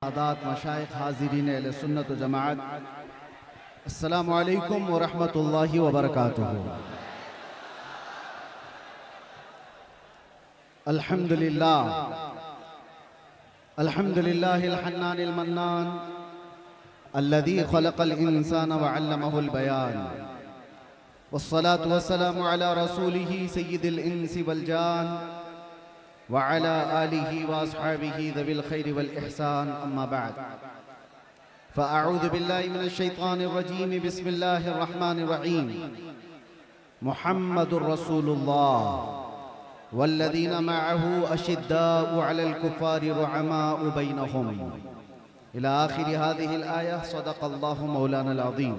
सादात मशाइख हाज़िरीन अहले सुन्नत व जमाअत, अस्सलामु अलैकुम व रहमतुल्लाहि व बरकातुहू। अल्हम्दुलिल्लाह अल्हम्दुलिल्लाहिल हन्नानिल मन्नान अल्लज़ी खलक़ल इंसान व अल्लमहुल बयान वस्सलातु वस्सलामु अला रसूलिही सय्यिदिल इंसी वल जान व अला आलिही व अस्हाबिही ज़विल खैरि वल इहसान, अम्मा बअद। फ़अऊज़ु बिल्लाहि मिनश शैतानिर रजीम, बिस्मिल्लाहिर रहमानिर रहीम। मुहम्मदुर रसूलुल्लाह वल्लज़ीना मअहू अशिद्दाउ अलल कुफ़ारि रुहमाउ बैनहुम इला आखिरि हाज़िहिल आया। सदक़ल्लाहु मौलानाल अज़ीम।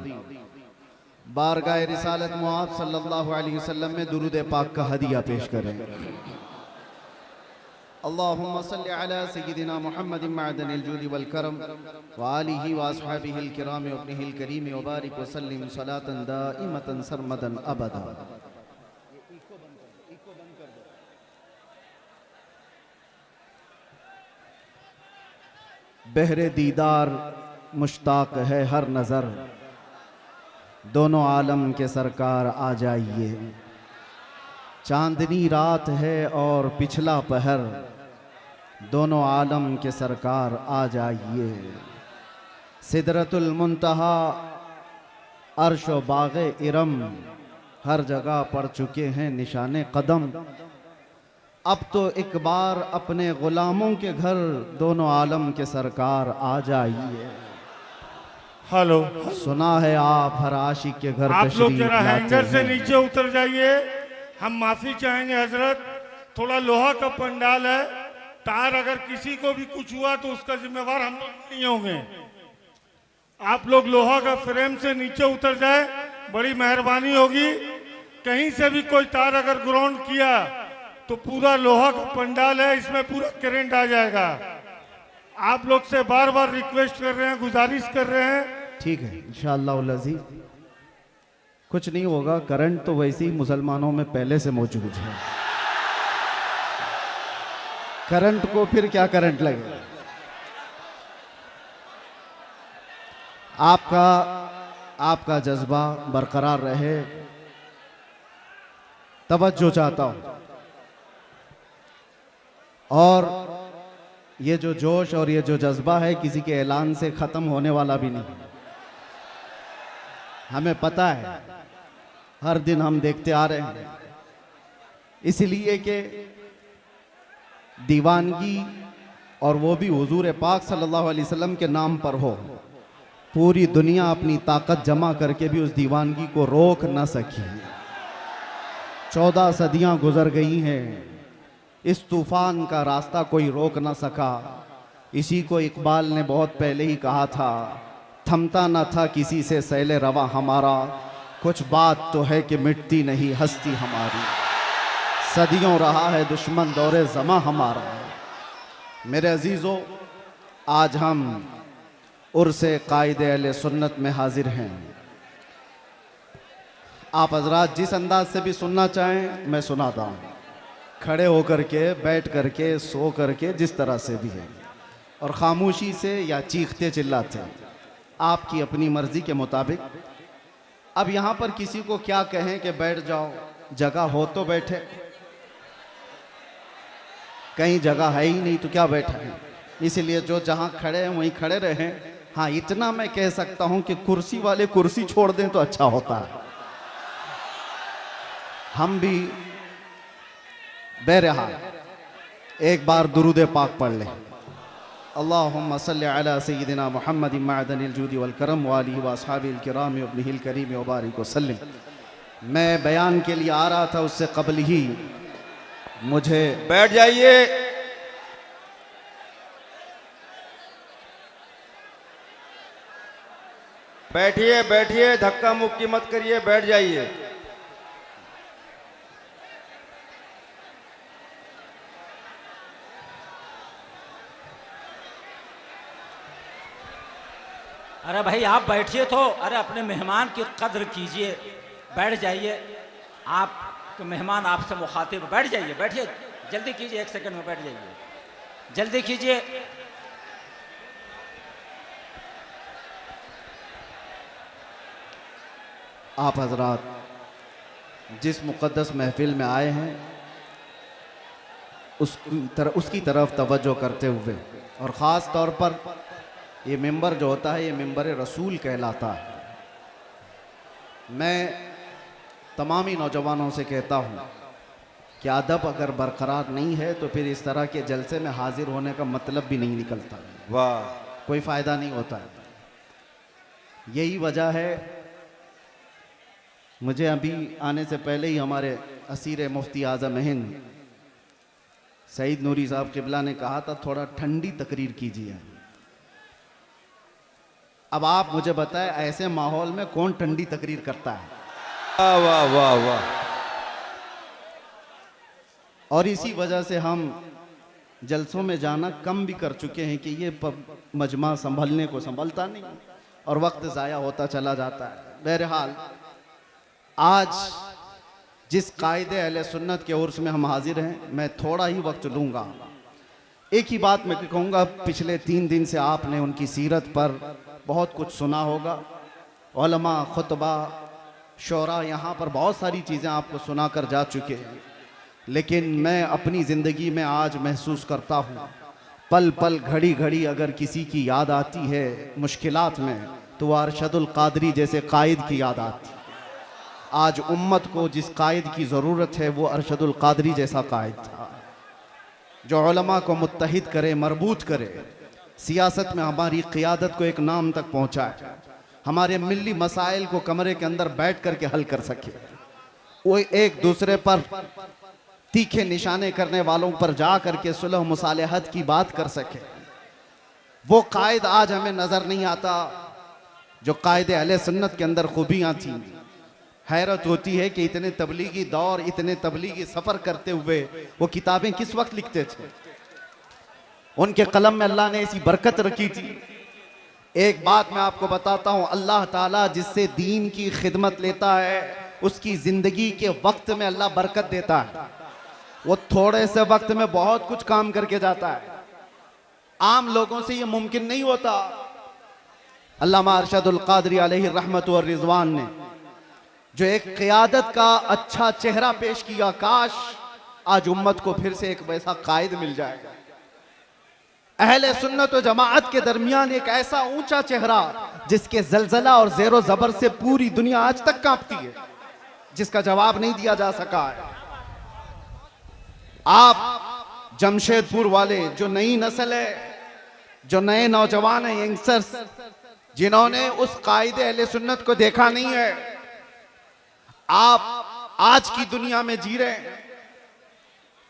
बारगाह रिसालत मुआब सल्लल्लाहु अलैहि वसल्लम में दुरूद पाक का हदिया पेश करें। अल्लाहुम्मा सल्लि अला सय्यिदिना मुहम्मदिन मअदनिल जूदि वल करम व आलिहि व अस्हाबिहिल किराम व इब्निहिल करीम व बारिक व सल्लिम सलातन दाइमतन सरमदन अबदा। बहरे दीदार मुश्ताक है हर नज़र, दोनों आलम के सरकार आ जाइए। चांदनी रात है और पिछला पहर, दोनों आलम के सरकार आ जाइए। सिदरतुल मुंतहा अर्श व बाग़े इरम, हर जगह पड़ चुके हैं निशाने कदम। अब तो एक बार अपने गुलामों के घर, दोनों आलम के सरकार आ जाइए। हेलो, सुना है आप हर आशिक के घर आप लोग जरा तशरीफ हैंगर लाते से हैं। नीचे उतर जाइए। हम माफी चाहेंगे हजरत, थोड़ा लोहा का पंडाल है, तार अगर किसी को भी कुछ हुआ तो उसका जिम्मेवार हम लोग नहीं होंगे। आप लोग लोहा का फ्रेम से नीचे उतर जाए, बड़ी मेहरबानी होगी। कहीं से भी कोई तार अगर ग्राउंड किया तो पूरा लोहा का पंडाल है, इसमें पूरा करंट आ जाएगा। आप लोग से बार बार रिक्वेस्ट कर रहे हैं, गुजारिश कर रहे हैं। ठीक है, इंशाअल्लाह अज़ीज़ कुछ नहीं होगा। करंट तो वैसे ही मुसलमानों में पहले से मौजूद है, करंट को फिर क्या करंट लगे। आपका जज्बा बरकरार रहे, तवज्जो चाहता हूं। और ये जो जोश और ये जो जज्बा है किसी के ऐलान से खत्म होने वाला भी नहीं। हमें पता है, हर दिन हम देखते आ रहे हैं, इसलिए कि दीवानगी और वो भी हुजूर पाक सल्लल्लाहु अलैहि वसल्लम के नाम पर हो। पूरी दुनिया अपनी ताकत जमा करके भी उस दीवानगी को रोक न सकी। 14 सदियां गुजर गई हैं, इस तूफान का रास्ता कोई रोक न सका। इसी को इकबाल ने बहुत पहले ही कहा था, थमता न था किसी से सैले रवा हमारा, कुछ बात तो है कि मिटती नहीं हस्ती हमारी। सदियों रहा है दुश्मन दौरे ज़मा हमारा। मेरे अजीज़ों, आज हम उर्से कायदे अहले सुन्नत में हाजिर हैं। आप हजरात जिस अंदाज से भी सुनना चाहें मैं सुनाता हूँ, खड़े होकर के, बैठ करके, सो करके, जिस तरह से भी है, और ख़ामोशी से या चीखते चिल्लाते, आपकी अपनी मर्ज़ी के मुताबिक। अब यहाँ पर किसी को क्या कहें कि बैठ जाओ, जगह हो तो बैठे, कहीं जगह है ही नहीं तो क्या बैठा है। इसलिए जो जहाँ खड़े हैं वहीं खड़े रहें। हाँ, इतना मैं कह सकता हूँ कि कुर्सी वाले कुर्सी छोड़ दें तो अच्छा होता है। हम भी बहरहाल एक बार दुरूद पाक पढ़ लें। अल्लाहुम्मा सल्लि अला सय्यिदिना मुहम्मदिन मअदनिल जूदि वल करम व आलिहि व अस्हाबिल किराम व इब्निहिल करीम व बारिक व सल्लिम। मैं बयान के लिए आ रहा था, उससे कबल ही मुझे बैठ जाइए। बैठिए बैठिए, धक्का मुक्की मत करिए, बैठ जाइए। अरे भाई आप बैठिए तो, अरे अपने मेहमान की कद्र कीजिए, बैठ जाइए। आप मेहमान आपसे मुखातिब, बैठ जाइए, बैठिए, जल्दी कीजिए, 1 सेकंड में बैठ जाइए, जल्दी कीजिए। आप हजरात जिस मुक़द्दस महफिल में आए हैं उसकी तरफ तवज्जो करते हुए, और ख़ास तौर पर ये मिंबर जो होता है ये मिंबर रसूल कहलाता है। मैं तमाम ही नौजवानों से कहता हूँ कि अदब अगर बरकरार नहीं है तो फिर इस तरह के जलसे में हाजिर होने का मतलब भी नहीं निकलता, वाह, कोई फ़ायदा नहीं होता है। यही वजह है, मुझे अभी आने से पहले ही हमारे असीर मुफ्ती आज़म हिंद सईद नूरी साहब क़िबला ने कहा था थोड़ा ठंडी तकरीर कीजिए। अब आप मुझे बताएं ऐसे माहौल में कौन ठंडी तकरीर करता है? वाह वाह वाह वाह। और इसी वजह से हम जलसों में जाना कम भी कर चुके हैं कि ये मजमा संभलने को संभलता नहीं और वक्त ज़ाया होता चला जाता है। बहरहाल आज जिस कायदे अहले सुन्नत के उर्स में हम हाजिर हैं, मैं थोड़ा ही वक्त लूँगा। एक ही बात मैं कहूँगा, पिछले 3 दिन से आपने उनकी सीरत पर बहुत कुछ सुना होगा। उलमा, खुतबा, शोरा, यहाँ पर बहुत सारी चीज़ें आपको सुना कर जा चुके हैं, लेकिन मैं अपनी ज़िंदगी में आज महसूस करता हूँ, पल पल घड़ी घड़ी अगर किसी की याद आती है मुश्किलात में तो वह अरशदुल कादरी जैसे कायद की याद आती है। आज उम्मत को जिस कायद की ज़रूरत है वो अरशदुल कादरी जैसा कायद था, जो उलमा को मुत्तहिद करे, मरबूत करे, सियासत में हमारी क़ियादत को एक नाम तक पहुँचाए, हमारे मिली मसाइल को कमरे के अंदर बैठ कर के हल कर सके, वो एक दूसरे पर तीखे निशाने करने वालों पर जा करके सुलह मुसालहत की बात कर सके। वो कायद आज हमें नज़र नहीं आता जो कायदे अहले सुन्नत के अंदर खूबियाँ थीं। हैरत होती है कि इतने तबलीगी दौर, इतने तबलीगी सफ़र करते हुए वो किताबें किस वक्त लिखते थे। उनके कलम में अल्लाह ने ऐसी बरकत रखी थी। एक बात मैं आपको बताता हूँ, अल्लाह ताला जिससे दीन की खिदमत लेता है उसकी ज़िंदगी के वक्त में अल्लाह बरकत देता है। वो थोड़े से वक्त में बहुत कुछ काम करके जाता है। आम लोगों से ये मुमकिन नहीं होता। अल्लामा अरशदुल कादरी अलैहि रहमत व रिज़वान ने जो एक क़ियादत का अच्छा चेहरा पेश किया, काश आज उम्मत को फिर से एक वैसा कायद मिल जाएगा। अहले सुन्नत व जमाअत के दरमियान एक ऐसा ऊंचा चेहरा जिसके जलजला और ज़ेरो ज़बर से पूरी दुनिया आज तक कांपती है, जिसका जवाब नहीं दिया जा सका है। आप जमशेदपुर वाले, जो नई नस्ल है, जो नए नौजवान हैं, यंगस्टर्स, जिन्होंने उस कायदे अहले सुन्नत को देखा नहीं है, आप आज की दुनिया में जी रहे हैं।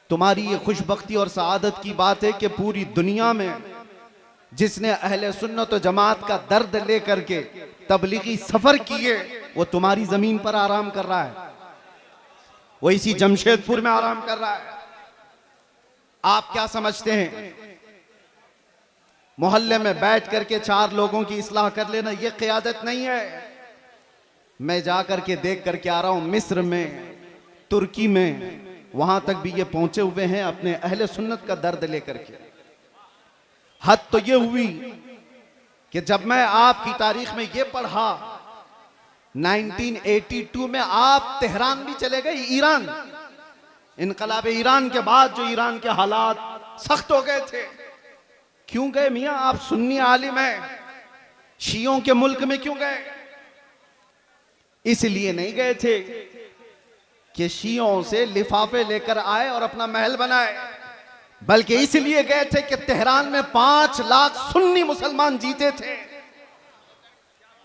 तुम्हारी ये खुशबख्ती और सआदत की बात है कि पूरी दुनिया में जिसने अहले सुन्नत व जमात का दर्द लेकर के तबलीगी सफर किए वो तुम्हारी जमीन पर आराम कर रहा है, वो इसी जमशेदपुर में आराम कर रहा है। आप क्या समझते हैं मोहल्ले में बैठ करके 4 लोगों की इस्लाह कर लेना ये क़ियादत नहीं है। मैं जा करके देख करके आ रहा हूं, मिस्र में, तुर्की में, वहां तक भी ये पहुंचे हुए हैं अपने अहले सुन्नत का दर्द लेकर के। हद तो ये हुई कि जब मैं आपकी तारीख में ये पढ़ा 1982 में आप तेहरान भी चले गए, ईरान, इनकलाब ईरान के बाद जो ईरान के हालात सख्त हो गए थे। क्यों गए मियां? आप सुन्नी आलिम हैं, शियों के मुल्क में क्यों गए? इसलिए नहीं गए थे कि शियों से लिफाफे लेकर आए और अपना महल बनाए, बल्कि इसलिए गए थे कि तेहरान में 5 लाख सुन्नी मुसलमान जीते थे।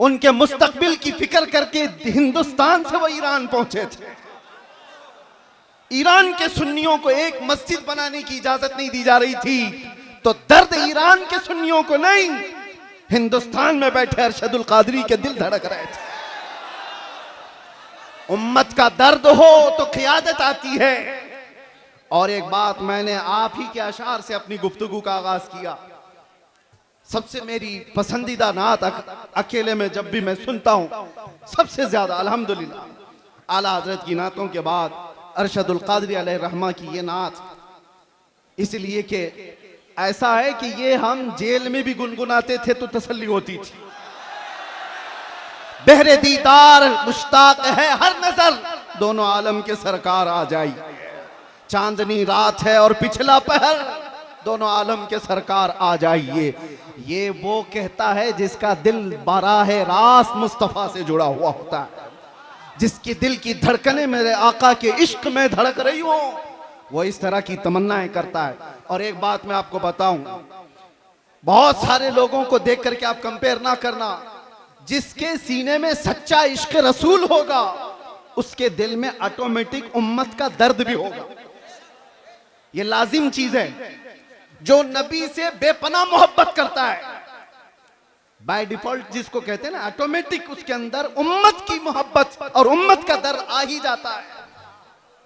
उनके मुस्तकबिल की फिक्र करके हिंदुस्तान से वो ईरान पहुंचे थे। ईरान के सुन्नियों को एक मस्जिद बनाने की इजाजत नहीं दी जा रही थी, तो दर्द ईरान के सुन्नियों को नहीं, हिंदुस्तान में बैठे अरशदुल कादरी के दिल धड़क रहे थे। उम्मत का दर्द हो तो क़ियादत आती है। और एक बात, मैंने आप ही के अशार से अपनी गुफ्तगू का आगाज किया। सबसे मेरी पसंदीदा नात अकेले में जब भी मैं सुनता हूं, सबसे ज्यादा अल्हम्दुलिल्लाह आला हजरत की नातों के बाद अरशदुल कादरी अलैहि रहमा की ये नात, इसलिए कि ऐसा है कि ये हम जेल में भी गुनगुनाते थे तो तसल्ली होती थी। बहरे दीदार मुश्ताक है हर नजर, दोनों आलम के सरकार आ जाइए। चांदनी रात है और पिछला पहर, दोनों आलम के सरकार आ जाइए। ये वो कहता है जिसका दिल बाराह रास्त मुस्तफ़ा से जुड़ा हुआ होता है, जिसके दिल की धड़कनें मेरे आका के इश्क में धड़क रही हो, वो इस तरह की तमन्नाएं करता है। और एक बात मैं आपको बताऊं, बहुत सारे लोगों को देख करके आप कंपेयर ना करना। जिसके सीने में सच्चा इश्क रसूल होगा, उसके दिल में ऑटोमेटिक उम्मत का दर्द भी होगा। ये लाजिम चीज है। जो नबी से बेपनाह मोहब्बत करता है, बाय डिफॉल्ट जिसको कहते हैं ना, ऑटोमेटिक उसके अंदर उम्मत की मोहब्बत और उम्मत का दर्द आ ही जाता है।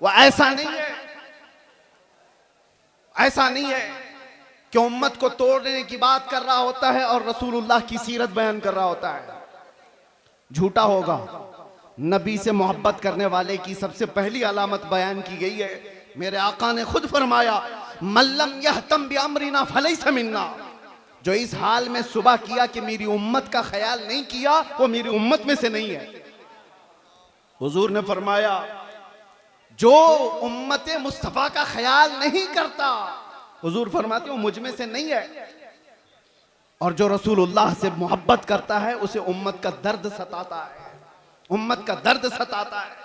वो ऐसा नहीं है, ऐसा नहीं है कि उम्मत को तोड़ने की बात कर रहा होता है और रसूलुल्लाह की सीरत बयान कर रहा होता है। झूठा होगा। नबी से मोहब्बत करने वाले की सबसे पहली अलामत बयान की गई है। मेरे आका ने खुद फरमाया, मल्लम यहतम बिअमरिना फलैसा मिन्ना। जो इस हाल में सुबह किया कि मेरी उम्मत का ख्याल नहीं किया, वो मेरी उम्मत में से नहीं है। हुजूर ने फरमाया, जो उम्मत मुस्तफा का ख्याल नहीं करता, हुजूर फरमाते हो मुझ में से नहीं है। और जो रसूलुल्लाह से मोहब्बत करता है, उसे उम्मत का दर्द सताता है, उम्मत का दर्द सताता है।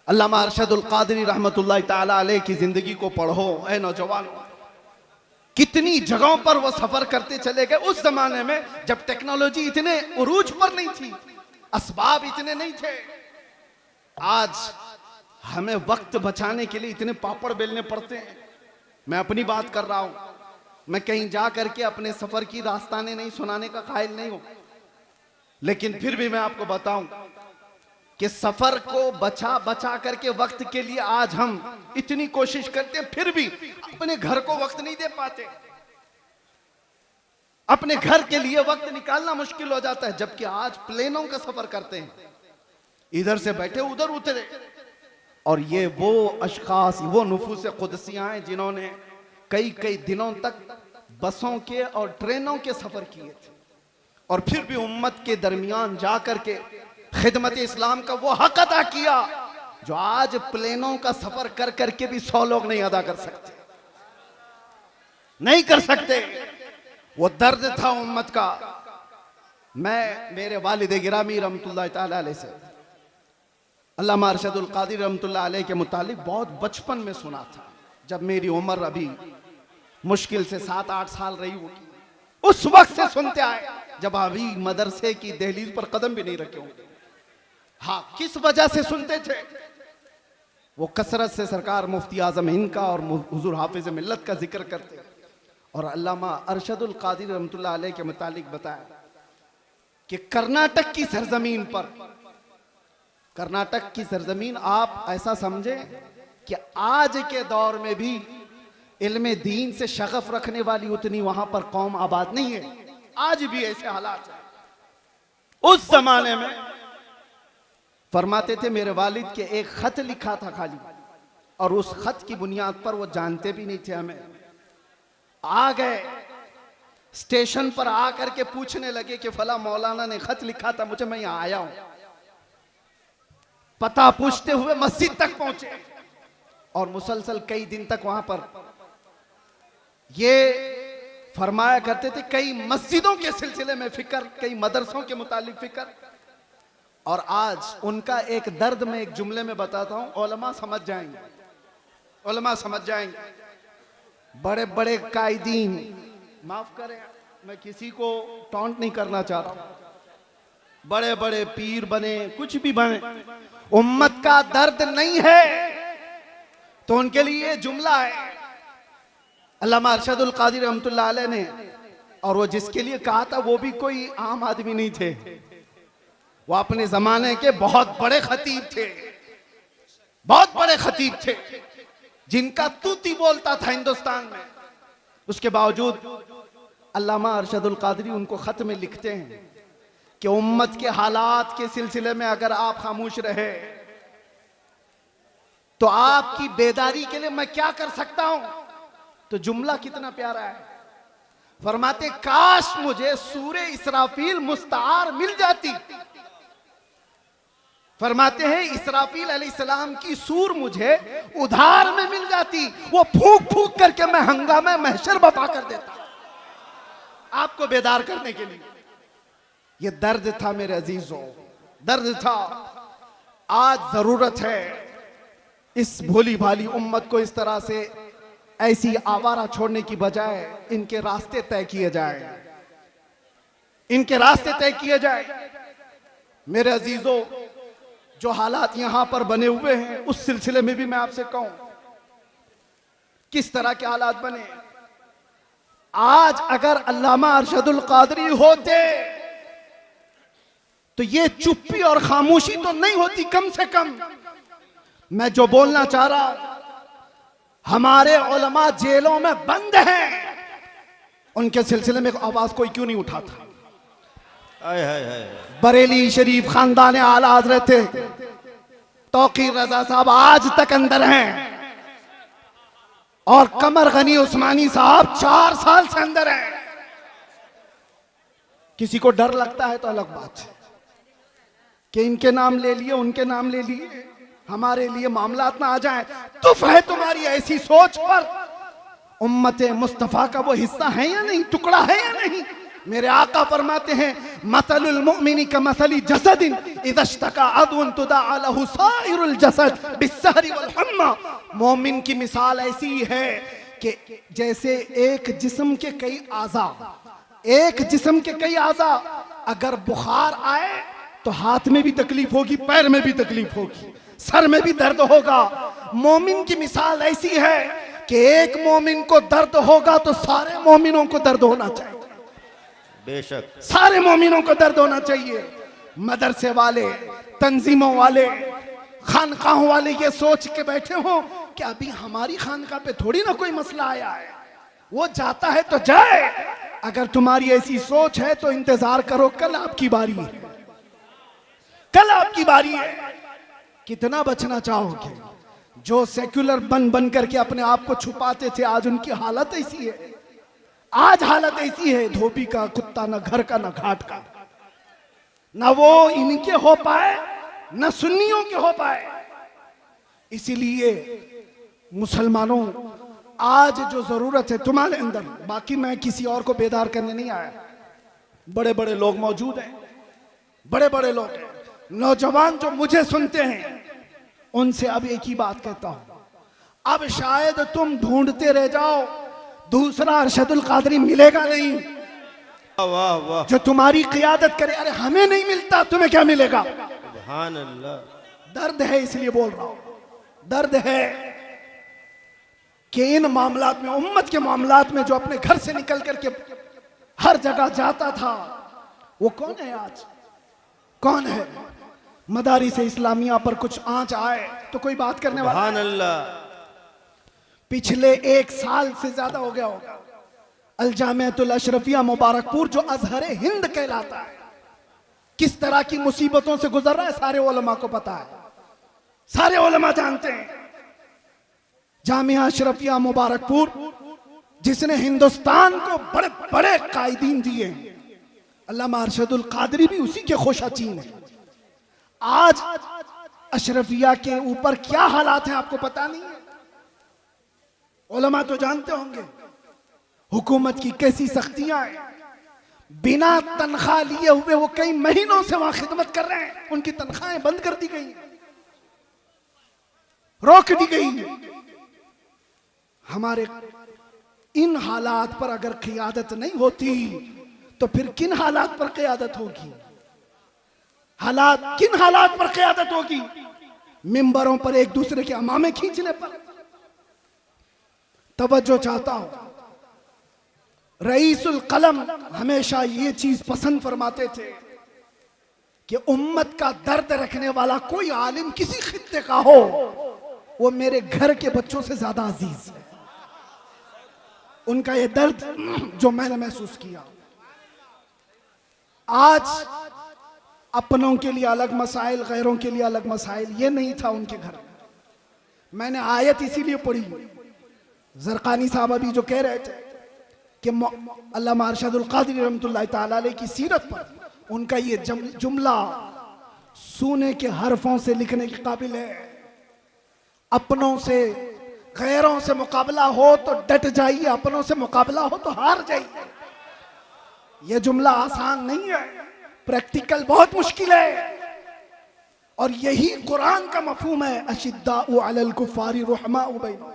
अल्लामा अरशदुल क़ादरी रहमतुल्लाह ताला अलैह की जिंदगी को पढ़ो ऐ नौजवानों। कितनी जगहों पर वो सफर करते चले गए। उस जमाने में जब टेक्नोलॉजी इतने उरूज पर नहीं थी, असबाब इतने नहीं थे। आज हमें वक्त बचाने के लिए इतने पापड़ बेलने पड़ते हैं। मैं अपनी बात कर रहा हूं, मैं कहीं जा करके अपने सफर की दास्तानें नहीं सुनाने का कायल नहीं हूं, लेकिन फिर भी मैं आपको बताऊं कि सफर को बचा बचा करके वक्त के लिए आज हम इतनी कोशिश करते हैं, फिर भी अपने घर को वक्त नहीं दे पाते। अपने घर के लिए वक्त निकालना मुश्किल हो जाता है। जबकि आज प्लेनों का सफर करते हैं, इधर से बैठे उधर उतरे। और ये वो अशखास, वो नुफूस कुदसियां हैं जिन्होंने कई कई दिनों तक बसों के और ट्रेनों के सफर किए थे, और फिर भी उम्मत के दरमियान जा करके खिदमत इस्लाम का वो हक अदा किया जो आज प्लेनों का सफर कर करके भी 100 लोग नहीं अदा कर सकते, नहीं कर सकते। वो दर्द था उम्मत का। मैं मेरे वालिद गिरामी रहमतुल्लाह ताला अलैह से अल्लामा अरशदुल क़ादरी रहमतुल्लाह अलैह के मुतालिक बहुत बचपन में सुना था, जब मेरी उम्र अभी मुश्किल से 7-8 साल रही होगी। उस वक्त से सुनते आए जब अभी मदरसे की दहलीज पर कदम भी नहीं रखे होंगे। हाँ, किस वजह से सुनते थे? वो कसरत से सरकार मुफ्ती आजम हिंद का और हुजूर हाफिज मिल्लत का जिक्र करते, और अल्लामा अरशदुल क़ादरी रहमतुल्लाह अलैह के मुतालिक बताया कि कर्नाटक की सरजमीन पर, कर्नाटक की सरजमीन आप ऐसा समझे कि आज के दौर में भी इल्मे दीन से शगफ रखने वाली उतनी वहां पर कौम आबाद नहीं है। आज भी ऐसे हालात हैं। उस जमाने में फरमाते थे, मेरे वालिद के एक खत लिखा था खाली, और उस खत की बुनियाद पर वो जानते भी नहीं थे हमें। आ गए स्टेशन पर आकर के पूछने लगे कि फला मौलाना ने खत लिखा था मुझे, मैं यहां आया हूं। पता पूछते हुए मस्जिद तक पहुंचे, और मुसलसल कई दिन तक वहां पर ये फरमाया करते थे, कई मस्जिदों के सिलसिले में फिक्र, कई मदरसों के मुतालिक फिक्र। और आज उनका एक दर्द में एक जुमले में बताता हूं, उलमा समझ जाएंगे, उलमा समझ जाएंगे। बड़े बड़े कायदीन, माफ करें मैं किसी को टॉन्ट नहीं करना चाह रहा, बड़े बड़े पीर बने, कुछ भी बने, उम्मत का दर्द नहीं है तो उनके लिए ये जुमला है अल्लामा अरशदुल क़ादरी रहमतुल्लाह अलैह ने। और वो जिसके लिए कहा था वो भी कोई आम आदमी नहीं थे, वो अपने जमाने के बहुत बड़े खतीब थे, बहुत बड़े खतीब थे, जिनका तूती बोलता था हिंदुस्तान में। उसके बावजूद अल्लामा अरशदुल क़ादरी उनको खत में लिखते हैं कि उम्मत के हालात के सिलसिले में अगर आप खामोश रहे तो आपकी बेदारी के लिए मैं क्या कर सकता हूं। तो जुमला कितना प्यारा है, फरमाते, काश मुझे सूरे इसराफील मुस्तार मिल जाती फरमाते हैं इसराफील अलैहिस्सलाम की सूर मुझे उधार में मिल जाती, वो फूंक फूंक करके मैं हंगामा महशर बपा कर देता, आपको बेदार करने के लिए। ये दर्द था मेरे अजीजों, दर्द था। आज जरूरत है इस भोली भाली उम्मत को इस तरह से ऐसी आवारा छोड़ने की बजाय इनके रास्ते तय किए जाए, इनके रास्ते तय किए जाए। मेरे अजीजों, जो हालात यहां पर बने हुए हैं उस सिलसिले में भी मैं आपसे कहूं, किस तरह के हालात बने। आज अगर अल्लामा अरशदुल कादरी होते तो ये चुप्पी और खामोशी तो नहीं होती। कम से कम मैं जो बोलना चाह रहा, हमारे उलमा जेलों में बंद हैं, उनके सिलसिले में आवाज कोई क्यों नहीं उठाता। बरेली शरीफ खानदान आला हजरत तौकीर रजा साहब आज तक अंदर हैं, और कमर गनी उस्मानी साहब 4 साल से अंदर हैं। किसी को डर लगता है तो अलग बात है कि इनके नाम ले लिए, उनके नाम ले लिए, हमारे लिए मामलात ना आ जाए। तुफ है तुम्हारी ऐसी सोच पर। उम्मत मुस्तफा का वो हिस्सा है या नहीं, टुकड़ा है या नहीं। मेरे आका फरमाते हैं मसलुल मुमिनी का मसली जसदिन इज़ा इश्तका अदुन तुदाअ लहु साइरुल जसद बिस्सहरी वल हम्मा। मोमिन की मिसाल ऐसी है कि जैसे एक जिस्म के कई आज़ा, एक जिस्म के कई आज़ा, अगर बुखार आए तो हाथ में भी तकलीफ होगी, पैर में भी तकलीफ होगी, सर में भी दर्द होगा। मोमिन की मिसाल ऐसी है कि एक मोमिन को दर्द होगा तो सारे मोमिनों को दर्द होना चाहिए। बेशक सारे मोमिनों को दर्द होना चाहिए। मदरसे वाले, तंजीमों वाले, खानकाहों वाले ये सोच के बैठे हो कि अभी हमारी खानका पे थोड़ी ना कोई मसला आया है, वो जाता है तो जाए। अगर तुम्हारी ऐसी सोच है तो इंतजार करो, कल आपकी बारी है, कल आपकी बारी है। कितना बचना चाहोगे? जो सेक्युलर बन बन करके अपने आप को छुपाते थे, आज उनकी हालत ऐसी है। आज हालत ऐसी है, धोबी का कुत्ता, ना घर का ना घाट का। ना वो इनके हो पाए ना सुन्नियों के हो पाए। इसीलिए मुसलमानों, आज जो जरूरत है तुम्हारे अंदर, बाकी मैं किसी और को बेदार करने नहीं आया। बड़े बड़े लोग मौजूद हैं, बड़े बड़े लोग हैं। नौजवान जो मुझे सुनते हैं उनसे अब एक ही बात कहता हूं, अब शायद तुम ढूंढते रह जाओ, दूसरा अरशदुल कादरी मिलेगा नहीं। वाह वाह, जो तुम्हारी क़ियादत करे। अरे हमें नहीं मिलता, तुम्हें क्या मिलेगा? सुभान अल्लाह। दर्द है, इसलिए बोल रहा हूं, दर्द है कि इन मामलात में, उम्मत के मामलात में, जो अपने घर से निकल करके हर जगह जाता था, वो कौन है आज? कौन है? मदारिस इस्लामिया पर कुछ आंच आए तो कोई बात करने वाला? सुभान अल्लाह। पिछले 1 साल से ज्यादा हो गया होगा, अल जामिअतुल अशरफिया मुबारकपुर, जो अजहर हिंद कहलाता है, किस तरह की मुसीबतों से गुजर रहा है सारे उलमा को पता है, सारे उलमा जानते हैं। जामिया अशरफिया मुबारकपुर, जिसने हिंदुस्तान को बड़े बड़े कायदीन दिए, अल्लामा अरशदुल कादरी भी उसी के खोशाचीन है। आज अशरफिया के ऊपर क्या हालात हैं आपको पता नहीं है? उलमा तो जानते होंगे। हुकूमत की कैसी सख्तियां हैं, बिना तनख्वाह लिए हुए वो कई महीनों से वहां खिदमत कर रहे हैं, उनकी तनख्वाहें बंद कर दी गई, रोक दी गई। हमारे इन हालात पर अगर क़ियादत नहीं होती तो फिर किन हालात पर क़ियादत होगी? हालात, किन हालात पर क़ियादत होगी? मिंबरों पर एक दूसरे के अमामे खींचने पर। तवज्जो चाहता हूं, रईसुल कलम हमेशा ये चीज पसंद फरमाते थे कि उम्मत का दर्द रखने वाला कोई आलिम किसी खित्ते का हो, वो मेरे घर के बच्चों से ज्यादा अजीज है। उनका ये दर्द जो मैंने महसूस किया। आज अपनों के लिए अलग मसाइल, गैरों के लिए अलग मसाइल, ये नहीं था उनके घर। मैंने आयत इसीलिए पढ़ी, ज़रक़ानी साहब अभी जो कह रहे थे कि अल्लामा अरशदुल कादरी रहमतुल्लाह तआला अलैह की सीरत पर उनका ये जुमला सोने के हरफों से लिखने के काबिल है। अपनों से गैरों से मुकाबला हो तो डट जाइए, अपनों से मुकाबला हो तो हार जाइए। यह जुमला आसान नहीं है, प्रैक्टिकल बहुत मुश्किल है। और यही कुरान का मफहूम है, अशिद्दाउ अलल कुफ्फारि रुहमाउ बैनहुम।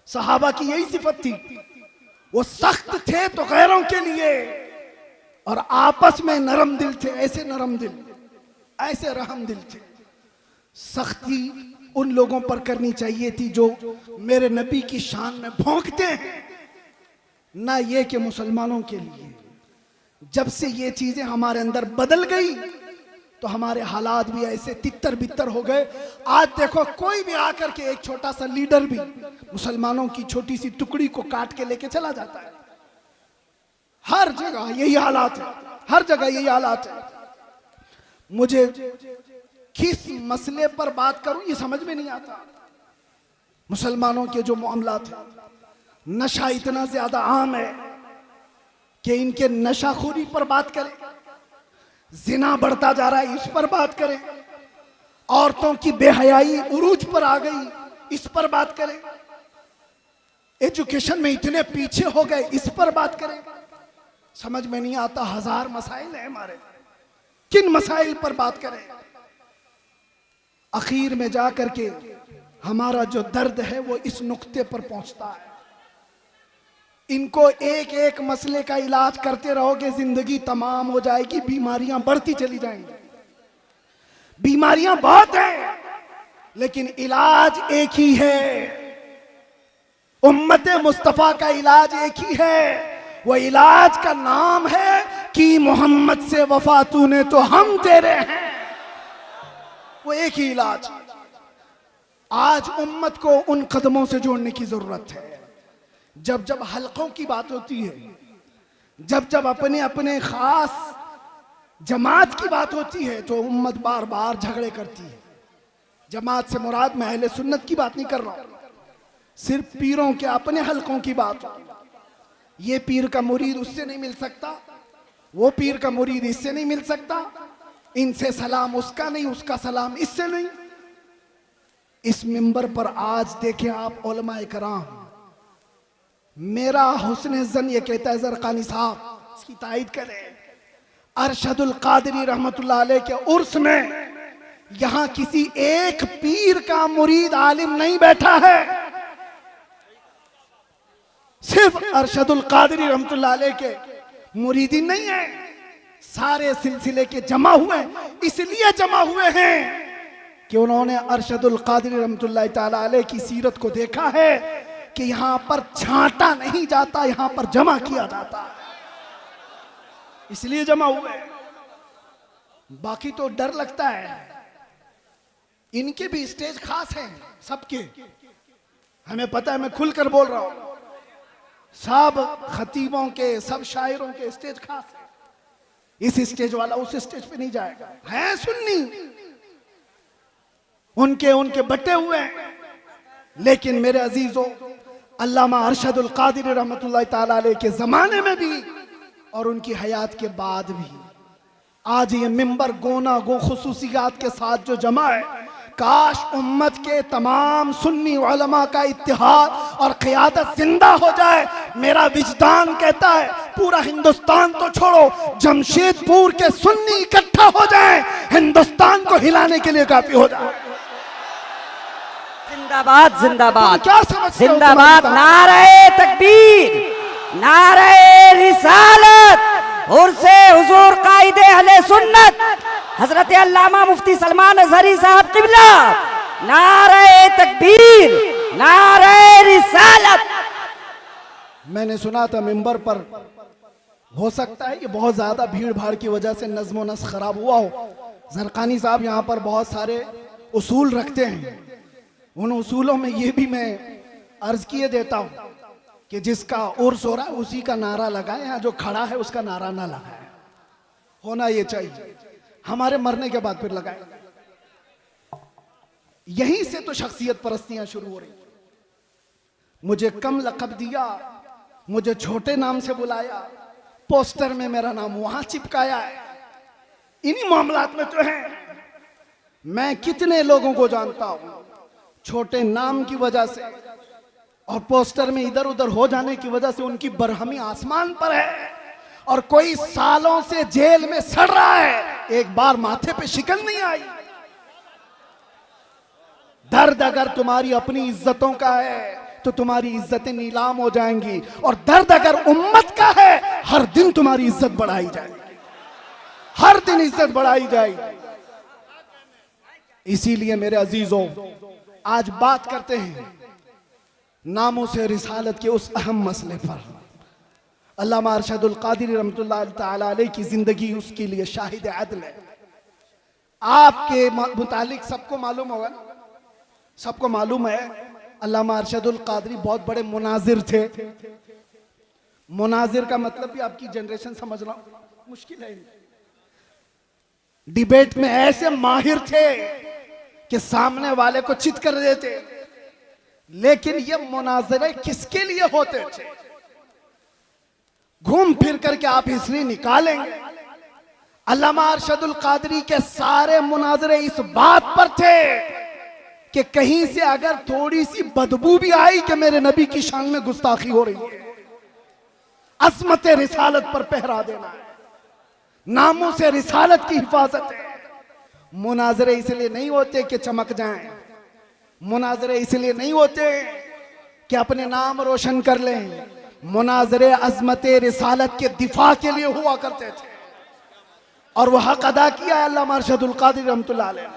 सहाबा की यही सिफत थी, वो सख्त थे तो गैरों के लिए, और आपस में नरम दिल थे। ऐसे नरम दिल, ऐसे रहम दिल थे। सख्ती उन लोगों पर करनी चाहिए थी जो मेरे नबी की शान में भौंकते हैं, ना ये कि मुसलमानों के लिए। जब से ये चीजें हमारे अंदर बदल गई तो हमारे हालात भी ऐसे तितर बितर हो गए। आज देखो, कोई भी आकर के, एक छोटा सा लीडर भी मुसलमानों की छोटी सी टुकड़ी को काट के लेके चला जाता है। हर जगह यही हालात है, हर जगह यही हालात है। मुझे किस मसले पर बात करूं ये समझ में नहीं आता। मुसलमानों के जो मामलात हैं, नशा इतना ज्यादा आम है कि इनके नशाखोरी पर बात करें, जिना बढ़ता जा रहा है इस पर बात करें, औरतों की बेहयाई उरूज पर आ गई इस पर बात करें, एजुकेशन में इतने पीछे हो गए इस पर बात करें। समझ में नहीं आता, हजार मसाइल है हमारे, किन मसाइल पर बात करें। आखिर में जाकर के हमारा जो दर्द है वो इस नुक्ते पर पहुंचता है। इनको एक एक मसले का इलाज करते रहोगे, जिंदगी तमाम हो जाएगी, बीमारियां बढ़ती चली जाएंगी। बीमारियां बहुत हैं लेकिन इलाज एक ही है। उम्मत मुस्तफा का इलाज एक ही है, वो इलाज का नाम है कि मोहम्मद से वफा तूने तो हम तेरे हैं। वो एक ही इलाज। आज उम्मत को उन कदमों से जोड़ने की जरूरत है। जब जब हलकों की बात होती है, जब जब अपने अपने खास जमात की बात होती है तो उम्मत बार बार झगड़े करती है। जमात से मुराद मैं अहले सुन्नत की बात नहीं कर रहा हूं, सिर्फ पीरों के अपने हलकों की बात। ये पीर का मुरीद उससे नहीं मिल सकता, वो पीर का मुरीद इससे नहीं मिल सकता, इनसे सलाम उसका नहीं, उसका सलाम इससे नहीं। इस मिंबर पर आज देखें आप उलमा इकराम, मेरा हुस्न जन ये कहता है, ज़रक़ानी साहब इसकी तायद करें, अरशदुल कादरी रहमतुल्लाह अलैह के उर्स में यहां किसी एक पीर का मुरीद आलिम नहीं बैठा है, सिर्फ अरशदुल कादरी रहमतुल्लाह अलैह के मुरीदी नहीं है, सारे सिलसिले के जमा हुए। इसलिए जमा हुए हैं कि उन्होंने अरशदुल कादरी रहमतुल्लाह ताला अलैह की सीरत को देखा है कि यहां पर छांटा नहीं जाता, यहां पर जमा किया जाता, इसलिए जमा हुए। बाकी तो डर लगता है, इनके भी स्टेज खास हैं सबके, हमें पता है, मैं खुलकर बोल रहा हूं। सब खतीबों के, सब शायरों के स्टेज खास है। इस स्टेज वाला उस स्टेज पे नहीं जाएगा, है सुन्नी, उनके उनके बटे हुए हैं। लेकिन मेरे अजीजों, अल्लामा अरशदुल कादरी रहमतुल्लाह ताला अलैह के जमाने में भी और उनकी हयात के बाद भी आज ये मिंबर गोना गो खुसूसियात के साथ जो जमा है, काश उम्मत के तमाम सुन्नी उलमा का इत्तिहाद और क़ियादत जिंदा हो जाए। मेरा विजदान कहता है पूरा हिंदुस्तान तो छोड़ो, जमशेदपुर के सुन्नी इकट्ठा हो जाए, हिंदुस्तान को हिलाने के लिए काफी हो जाए। जिंदाबाद जिंदाबाद क्या समझते हो जिंदाबाद, तुम्हारी नारे तकबीर, नारे रिसालत, उर्से हुजूर कायदे अहले सुन्नत हजरत अल्लामा मुफ्ती सलमान अजहरी साहब किबला, नारे तकबीर, नारे रिसालत। मैंने सुना था मिंबर पर, हो सकता है कि बहुत ज्यादा भीड़ भाड़ की वजह से नज्म नस्क खराब हुआ हो। ज़रक़ानी साहब यहाँ पर बहुत सारे उसूल रखते हैं, उन उसूलों में ये भी मैं अर्ज किए देता हूँ कि जिसका उर्स हो रहा है उसी का नारा लगाए, यहाँ जो खड़ा है उसका नारा ना लगाए। होना ये चाहिए, हमारे मरने के बाद फिर लगाए। यहीं से तो शख्सियत परस्तियां शुरू हो रही। मुझे कम लक़ब दिया, मुझे छोटे नाम से बुलाया, पोस्टर में मेरा नाम वहां चिपकाया है। इन्हीं मामलात में तो है। मैं कितने लोगों को जानता हूं छोटे नाम की वजह से और पोस्टर में इधर उधर हो जाने की वजह से उनकी बरहमी आसमान पर है, और कोई सालों से जेल में सड़ रहा है, एक बार माथे पे शिकन नहीं आई। दर्द अगर तुम्हारी अपनी इज्जतों का है तो तुम्हारी इज्जतें नीलाम हो जाएंगी, और दर्द अगर उम्मत का है हर दिन तुम्हारी इज्जत बढ़ाई जाएगी, हर दिन इज्जत बढ़ाई जाएगी। इसीलिए मेरे अजीजों, आज बात करते हैं नामों से रिसालत के उस अहम मसले पर। अल्लामा अरशदुल क़ादिरी रहमतुल्लाह तआला अलैह की जिंदगी उसके लिए शाहिद अदल है। आपके मुतालिक सबको मालूम होगा ना, सबको मालूम है अल्लामा अरशदुल क़ादिरी बहुत बड़े मुनाजिर थे। मुनाजिर का मतलब भी आपकी जनरेशन समझना मुश्किल है। डिबेट में ऐसे माहिर थे कि सामने वाले को चित कर देते। लेकिन ये मुनाजरे किसके लिए होते थे? घूम फिर करके आप हिस्ट्री निकालेंगे, अल्लामा अरशदुल क़ादिरी के सारे मुनाजरे इस बात पर थे कि कहीं से अगर थोड़ी सी बदबू भी आई कि मेरे नबी की शान में गुस्ताखी हो रही है, अज़मत रिसालत पर पहरा देना है, नामों से रिसालत की हिफाजत है। मुनाजरे इसलिए नहीं होते कि चमक जाएं, मुनाजरे इसलिए नहीं होते कि अपने नाम रोशन कर लें, मुनाजरे अज़मत रिसालत के दिफा के लिए हुआ करते थे, और वह हक अदा किया है अल्लामा अरशदुल क़ादिरी रहमतुल्लाह अलैह।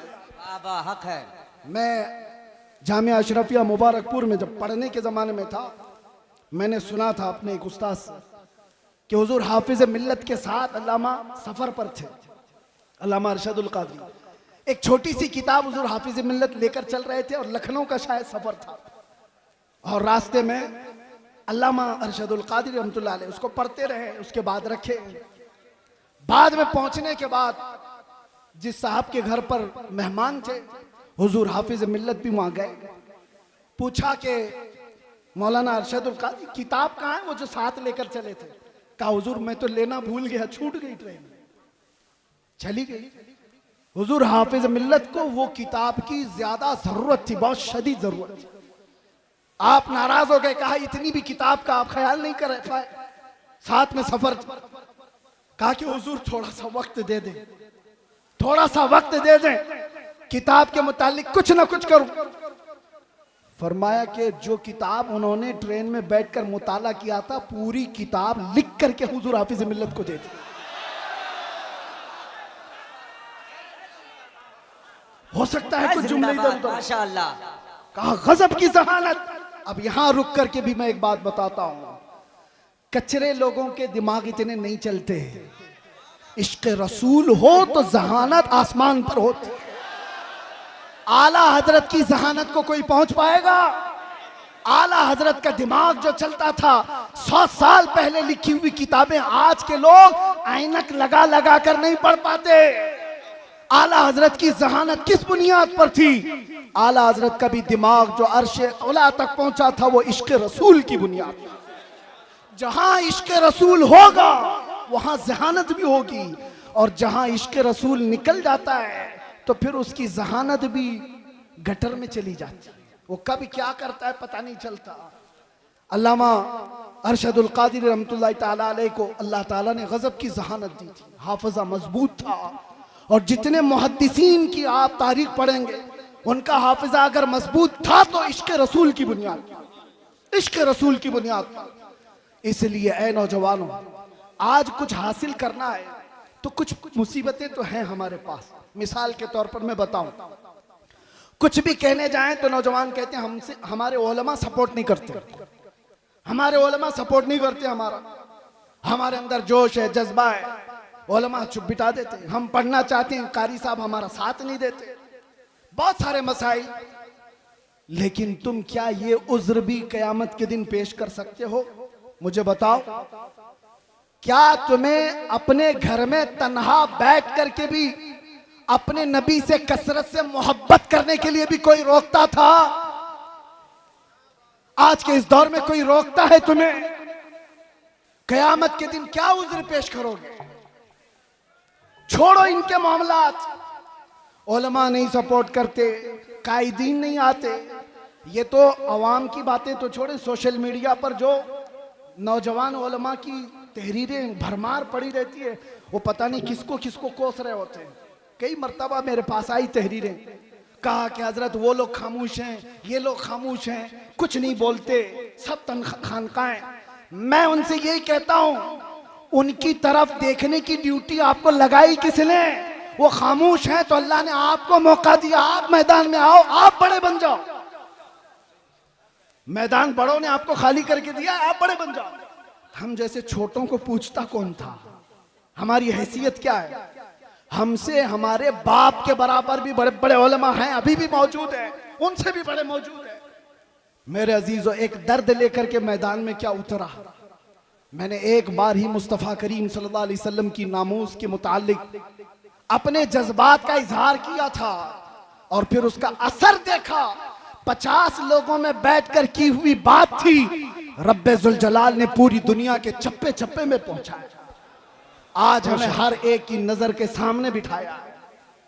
हक है। मैं जामिया अशरफिया मुबारकपुर में जब पढ़ने के ज़माने में था, मैंने सुना था अपने एक उस्ताद से कि हुजूर हाफिज मिल्लत के साथ अल्लामा सफ़र पर थे, अल्लामा अरशदुल क़ादिरी। एक छोटी सी किताब हुजूर हाफिज मिल्लत लेकर चल रहे थे और लखनऊ का शायद सफ़र था, और रास्ते में अल्लामा अरशदुल क़ादिरी रहमतुल्लाह अलैह उसको पढ़ते रहे, उसके बाद रखे। बाद में पहुंचने के बाद जिस साहब के घर पर मेहमान थे, हुजूर हाफिज मिल्लत भी वहां गए। पूछा कि मौलाना अरशदुल क़ादिरी किताब कहाँ है, वो जो साथ लेकर चले थे? कहा हुजूर मैं तो लेना भूल गया, छूट गई, ट्रेन चली गई। हुजूर हाफिज मिल्लत को वो किताब की ज्यादा जरूरत थी, बहुत शदीद जरूरत थी। आप नाराज हो गए, कहा इतनी भी किताब का आप ख्याल नहीं कर पाए, साथ में सफर। कहा कि हुजूर थोड़ा सा वक्त दे दें, थोड़ा सा वक्त दे दें, किताब के मुतालिक कुछ ना कुछ करूं। फरमाया कि जो किताब उन्होंने ट्रेन में बैठकर मुताला किया था, पूरी किताब लिख करके हुजूर हाफिज मिल्लत को दे दी। हो सकता है कुछ जुमले इधर उधर। माशाअल्लाह। कहा गजब की जहानत। अब यहां रुक करके भी मैं एक बात बताता हूं, कचरे लोगों के दिमाग इतने नहीं चलते। इश्क रसूल हो तो जहानत आसमान पर होती है। आला हजरत की जहानत को कोई पहुंच पाएगा? आला हजरत का दिमाग जो चलता था, 100 साल पहले लिखी हुई किताबें आज के लोग ऐनक लगा लगा कर नहीं पढ़ पाते। आला हजरत की जहानत किस बुनियाद पर थी? आला हजरत का भी दिमाग जो अर्शे औला तक पहुंचा था, वो इश्क रसूल की बुनियाद पर। जहां इश्क रसूल होगा वहां जहानत भी होगी, और जहां इश्क रसूल निकल जाता है तो फिर उसकी जहानत भी गटर में चली जाती है। वो कभी क्या करता है पता नहीं चलता। अल्लामा अरशदुल क़ादिरी रहमतुल्लाह तआला अलैह को अल्लाह ताला ने गजब की जहानत दी थी, हाफिज़ा मजबूत था। और जितने मुहद्दिसीन की आप तारीख पढ़ेंगे, उनका हाफिज़ा अगर मजबूत था तो इश्क रसूल की बुनियाद, इश्क रसूल की बुनियाद पर। इसलिए ऐ नौजवानों, आज कुछ हासिल करना है तो कुछ मुसीबतें तो हैं हमारे पास। मिसाल के तौर पर मैं बताऊं, कुछ भी कहने जाएं तो नौजवान कहते हैं हमसे हमारे उलमा सपोर्ट नहीं करते, हमारे उलमा सपोर्ट नहीं करते, हमारे अंदर जोश है, जज्बा है, उलमा चुप बिठा देते हैं। हम पढ़ना चाहते हैं, कारी साहब हमारा साथ नहीं देते। बहुत सारे मसाइल। लेकिन तुम क्या ये उज्र भी कयामत के दिन पेश कर सकते हो? मुझे बताओ, क्या तुम्हें अपने घर में तन्हा बैठ करके भी अपने नबी से कसरत से मोहब्बत करने के लिए भी कोई रोकता था? आज के इस दौर में कोई रोकता है तुम्हें? कयामत के दिन क्या उज्र पेश करोगे? छोड़ो इनके मामलात। उलमा नहीं सपोर्ट करते, कायदीन नहीं आते। ये तो अवाम की बातें तो छोड़े, सोशल मीडिया पर जो नौजवान उलमा की तहरीरें भरमार पड़ी रहती है, वो पता नहीं किसको किसको कोस रहे होते हैं। कई मर्तबा मेरे पास आई तहरीरें, कहा कि हजरत वो लोग खामोश हैं, ये लोग खामोश हैं, कुछ नहीं बोलते, सब खानकाएं। मैं उनसे यही कहता हूं, उनकी तरफ देखने की ड्यूटी आपको लगाई किसने? वो खामोश हैं तो अल्लाह ने आपको मौका दिया, आप मैदान में आओ, आप बड़े बन जाओ। मैदान बड़ों ने आपको खाली करके दिया, आप बड़े बन जाओ। हम जैसे छोटों को पूछता कौन था? हमारी हैसियत क्या है? हमसे हमारे बाप के बराबर भी बड़े बड़े उलमा हैं, अभी भी मौजूद है, उनसे भी बड़े मौजूद है। मेरे अजीजों, एक दर्द लेकर के मैदान में क्या उतरा। मैंने एक बार ही मुस्तफ़ा करीम सल्लल्लाहु अलैहि वसल्लम की नामूस के मुतालिक अपने जज्बात का इजहार किया था और फिर उसका असर देखा। 50 लोगों में बैठकर की हुई बात थी, रब्बे जुल जलाल ने पूरी दुनिया के चप्पे चप्पे में पहुंचाया। आज हमें हर एक की नजर के सामने बिठाया।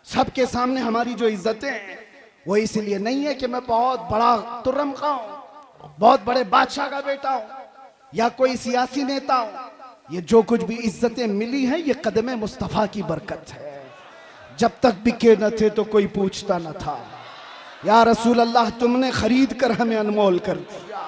सबके सामने हमारी जो इज्जतें हैं वो इसलिए नहीं है कि मैं बहुत बड़ा तुर्रम का हूं, बहुत बड़े बादशाह का बेटा हूं या कोई सियासी नेता हूं। ये जो कुछ भी इज्जतें मिली हैं, ये कदम मुस्तफ़ा की बरकत है। जब तक बिके न थे तो कोई पूछता न था, या रसूल अल्लाह तुमने खरीद कर हमें अनमोल कर दिया।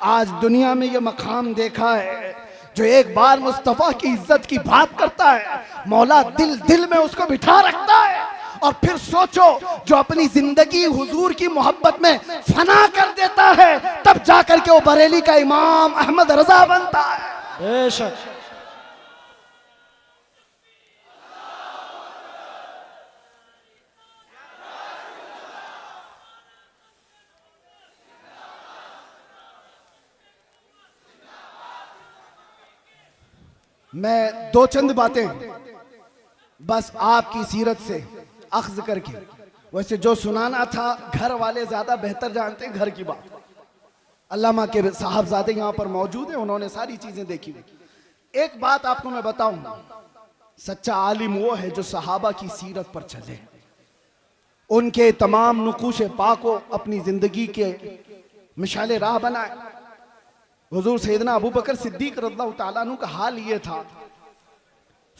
आज दुनिया में ये मकाम देखा है, जो एक बार मुस्तफ़ा की इज्जत की बात करता है, मौला दिल दिल में उसको बिठा रखता है। और फिर सोचो, जो अपनी जिंदगी हुजूर की मोहब्बत में फना कर देता है, तब जाकर के वो बरेली का इमाम अहमद रजा बनता है। बेशक मैं दो चंद बातें बस आपकी सीरत से अख्ज़ करके, वैसे जो सुनाना था घर वाले ज्यादा बेहतर जानते हैं घर की बात। अल्लामा के साहबजादे यहाँ पर मौजूद हैं, उन्होंने सारी चीजें देखी। एक बात आपको मैं बताऊं, सच्चा आलिम वो है जो सहाबा की सीरत पर चले, उनके तमाम नुकूश पा को अपनी जिंदगी के मिसाले राह बनाए। हुजूर सैयदना अबू बकर सिद्दीक रज़ियल्लाहु ताला अन्हु का हाल ये था,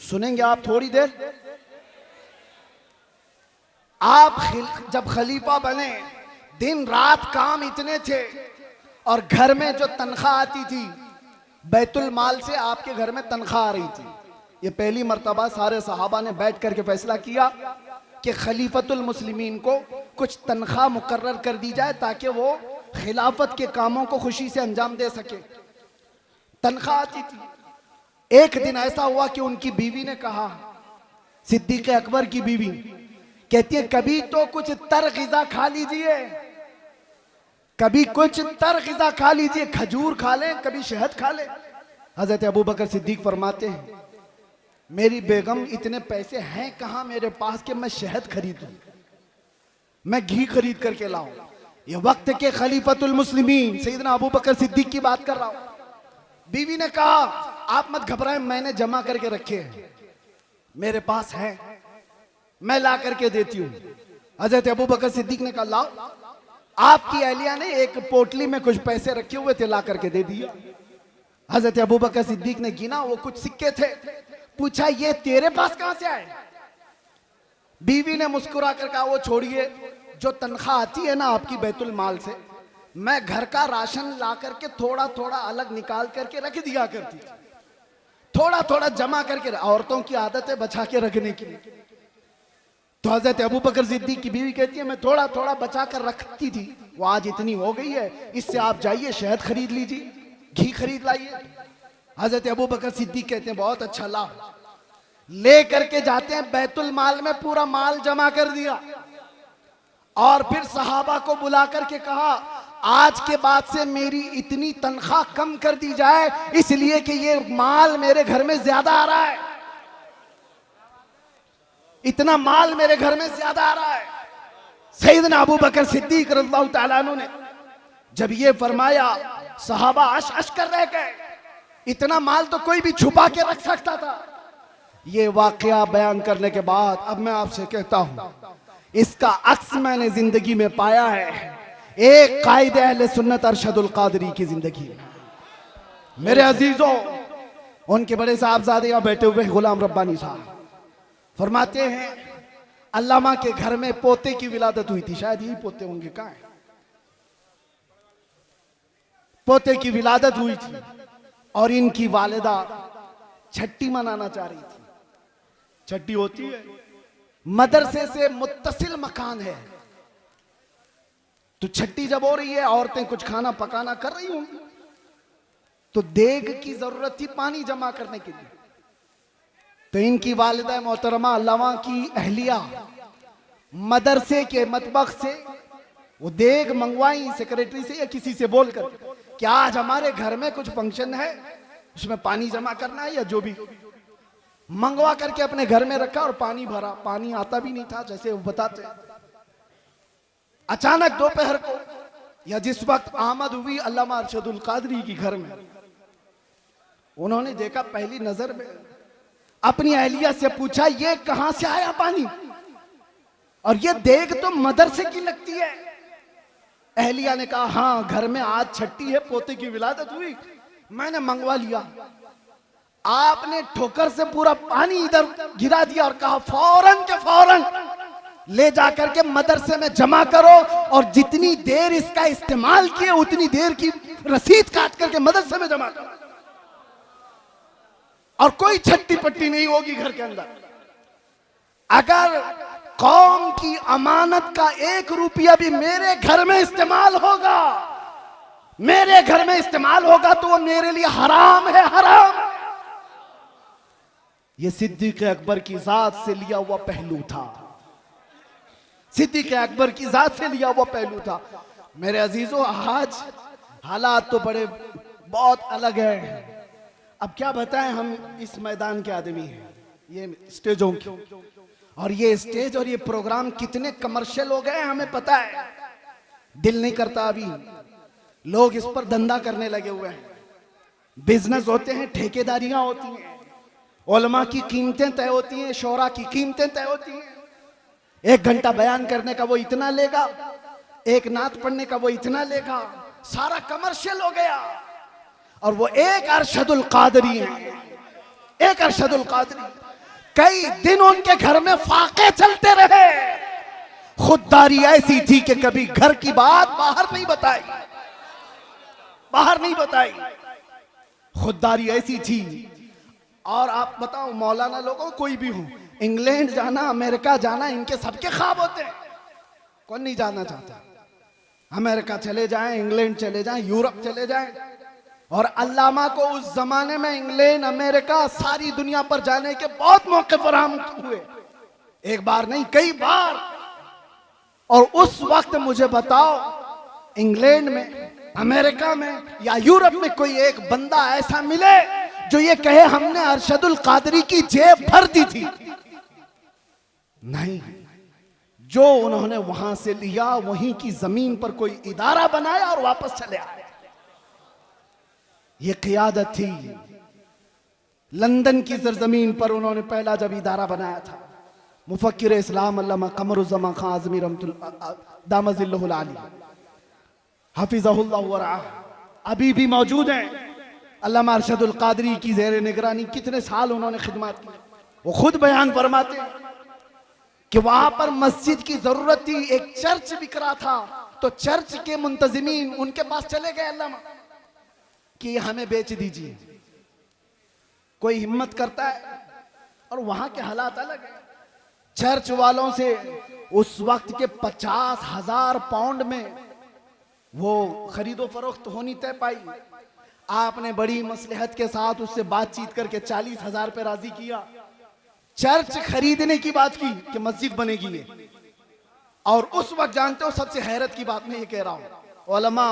सुनेंगे आप थोड़ी देर। आप जब खलीफा बने, दिन रात काम इतने थे और घर में जो तनख्वाह आती थी, बैतुल माल से आपके घर में तनख्वाह आ रही थी। ये पहली मर्तबा सारे सहाबा ने बैठ करके फैसला किया कि खलीफतुल मुस्लिमीन को कुछ तनख्वाह मुकर्रर कर दी जाए ताकि वो खिलाफत के कामों को खुशी से अंजाम दे सके। तनख्वाह आती थी। एक दिन ऐसा हुआ कि उनकी बीवी ने कहा, सिद्दीक अकबर की बीवी कहती है, कभी तो कुछ तर ग़िज़ा खा लीजिए, कभी कुछ तर ग़िज़ा खा लीजिए, खजूर खा लें, कभी शहद खा लें। हजरत अबू बकर सिद्दीक फरमाते हैं, मेरी बेगम इतने पैसे हैं कहां मेरे पास कि मैं शहद खरीदूं, मैं घी खरीद करके लाऊं। ये वक्त के खलीफतुल मुस्लिमीन सैयदना अबू बकर सिद्दीक की बात कर रहा हूं। बीवी ने कहा, आप मत घबराएं, मैंने जमा करके रखे हैं, मेरे पास है, मैं ला करके देती हूं। हजरत अबू बकर सिद्दीक ने कहा, लाओ। आपकी अहलिया ने एक पोटली में कुछ पैसे रखे हुए थे, ला करके दे दिया। हजरत अबू बकर सिद्दीक ने गिना, वो कुछ सिक्के थे। पूछा, ये तेरे पास कहां से आए? बीवी ने मुस्कुरा कर कहा, वो छोड़िए, जो तनख्वाह आती है ना आपकी बैतुल माल से, मैं घर का राशन ला करके थोड़ा थोड़ा अलग निकाल करके रख दिया करती थी, थोड़ा थोड़ा जमा करके। औरतों की आदत है बचा के रखने की। तो हजरत अबू बकर सिद्दीक की बीवी कहती है, मैं थोड़ा थोड़ा बचा कर रखती थी, वो आज इतनी हो गई है, इससे आप जाइए शहद खरीद लीजिए, घी खरीद लाइए। हजरत अबू बकर सिद्दीक कहते हैं, बहुत अच्छा, लाओ। ले करके जाते हैं, बैतुल माल में पूरा माल जमा कर दिया और फिर सहाबा को बुला करके कहा, आज के बाद से मेरी इतनी तनख्वाह कम कर दी जाए, इसलिए कि ये माल मेरे घर में ज्यादा आ रहा है, इतना माल मेरे घर में ज्यादा आ रहा है। सैयदना अबू बकर सिद्दीक रज़ियल्लाहु ताला अन्हु ने जब ये फरमाया, सहाबा अश अश कर रह गए। इतना माल तो कोई भी छुपा के रख सकता था, ये वाकया बयान करने के बाद अब मैं आपसे कहता हूं, इसका अक्स मैंने जिंदगी में पाया है एक कायदे अहले सुन्नत अरशदुल कादरी की जिंदगी में। मेरे अजीजों, उनके बड़े साहबजादे यहाँ बैठे हुए गुलाम रब्बानी साहब फरमाते हैं अल्लामा के घर में पोते की विलादत हुई थी, शायद यही पोते होंगे, कहाँ है? पोते की विलादत हुई थी और इनकी वालिदा छठी मनाना चाह रही थी। छठी होती है, मदरसे से मुत्तसिल मकान है, तो छठी जब हो रही है, औरतें कुछ खाना पकाना कर रही होंगी, तो देग की जरूरत थी पानी जमा करने के लिए। तो इनकी वालिदा मोहतरमा अल्लामा की अहलिया मदरसे के मतबख से वो देग मंगवाई सेक्रेटरी से या किसी से बोलकर कि आज हमारे घर में कुछ फंक्शन है, उसमें पानी जमा करना है, या जो भी मंगवा करके अपने घर में रखा और पानी भरा। पानी आता भी नहीं था जैसे वो बताते। अचानक दोपहर को या जिस वक्त आमद हुई अल्लामा अरशदुल कादरी की घर में, उन्होंने देखा पहली नजर में, अपनी अहलिया से पूछा ये कहां से आया पानी, और ये देग तो मदरसे की लगती है। अहलिया ने कहा हाँ, घर में आज छठी है, पोते की विलादत हुई, मैंने मंगवा लिया। आपने ठोकर से पूरा पानी इधर गिरा दिया और कहा फौरन के फौरन ले जाकर के मदरसे में जमा करो, और जितनी देर इसका इस्तेमाल किए उतनी देर की रसीद काट करके मदरसे में जमा करो, और कोई छट्टी पट्टी नहीं होगी घर के अंदर। अगर कौम की अमानत का 1 रुपया भी मेरे घर में इस्तेमाल होगा, मेरे घर में इस्तेमाल होगा, तो वो मेरे लिए हराम है, हराम। ये सिद्दीक अकबर की जात से लिया हुआ पहलू था, सिद्दीक अकबर की जात से लिया हुआ पहलू था। मेरे अजीजों, आज हालात तो बड़े बहुत अलग है। अब क्या बताएं, हम इस मैदान के आदमी हैं, ये स्टेजों की, और ये स्टेज और ये प्रोग्राम कितने कमर्शियल हो गए हमें पता है। दिल नहीं करता, अभी लोग इस पर धंधा करने लगे हुए हैं। बिजनेस होते हैं, ठेकेदारियां होती हैं, उलमा की कीमतें तय होती हैं, शोरा की कीमतें तय होती हैं। 1 घंटा बयान करने का वो इतना लेगा, 1 नात पढ़ने का वो इतना लेगा, सारा कमर्शियल हो गया। और वो एक अरशदुल कादरी है, एक अरशदुल कादरी, कई दिन उनके घर में फाके चलते रहे। खुददारी ऐसी थी कि कभी घर की बात बाहर नहीं बताई, बाहर नहीं बताई, खुददारी ऐसी थी। और आप बताओ, मौलाना लोगों कोई भी हो, इंग्लैंड जाना, अमेरिका जाना, इनके सबके ख्वाब होते हैं। कौन नहीं जाना चाहता? अमेरिका चले जाएं, इंग्लैंड चले जाएं, यूरोप चले जाएं। और अल्लामा को उस जमाने में इंग्लैंड, अमेरिका, सारी दुनिया पर जाने के बहुत मौके फराहम हुए, एक बार नहीं कई बार। और उस वक्त मुझे बताओ, इंग्लैंड में, अमेरिका में या यूरोप में कोई एक बंदा ऐसा मिले जो ये कहे हमने अरशदुल कादरी की जेब भर दी थी? नहीं। जो उन्होंने वहां से लिया वहीं की जमीन पर कोई इदारा बनाया और वापस चले आए। ये क़ियादत थी। लंदन की सरजमीन पर उन्होंने पहला जब इदारा बनाया था, मुफक्किर इस्लाम अल्लामा कमरुज़्ज़मान खान आज़मी दामजिल्लहुल आली हफिज़हुल्लाह व रआह अभी भी मौजूद हैं। अल्लामा अरशदुल कादरी की ज़ेर निगरानी कितने साल उन्होंने खिदमत की। वो खुद बयान फरमाते हैं कि वहां पर मस्जिद की जरूरत थी, एक चर्च बिक रहा था, तो चर्च के मुंतजिमीन उनके पास चले गए अल्लामा कि हमें बेच दीजिए। कोई हिम्मत करता है, और वहां के हालात अलग है। चर्च वालों से उस वक्त के 50,000 पाउंड में वो खरीदो फरोख्त होनी तय पाई। आपने बड़ी मसलहत के साथ उससे बातचीत करके 40,000 पे राजी किया। चर्च खरीदने की बात की कि मस्जिद बनेगी ये। और उस वक्त जानते हो, सबसे हैरत की बात मैं ये कह रहा हूं, उलमा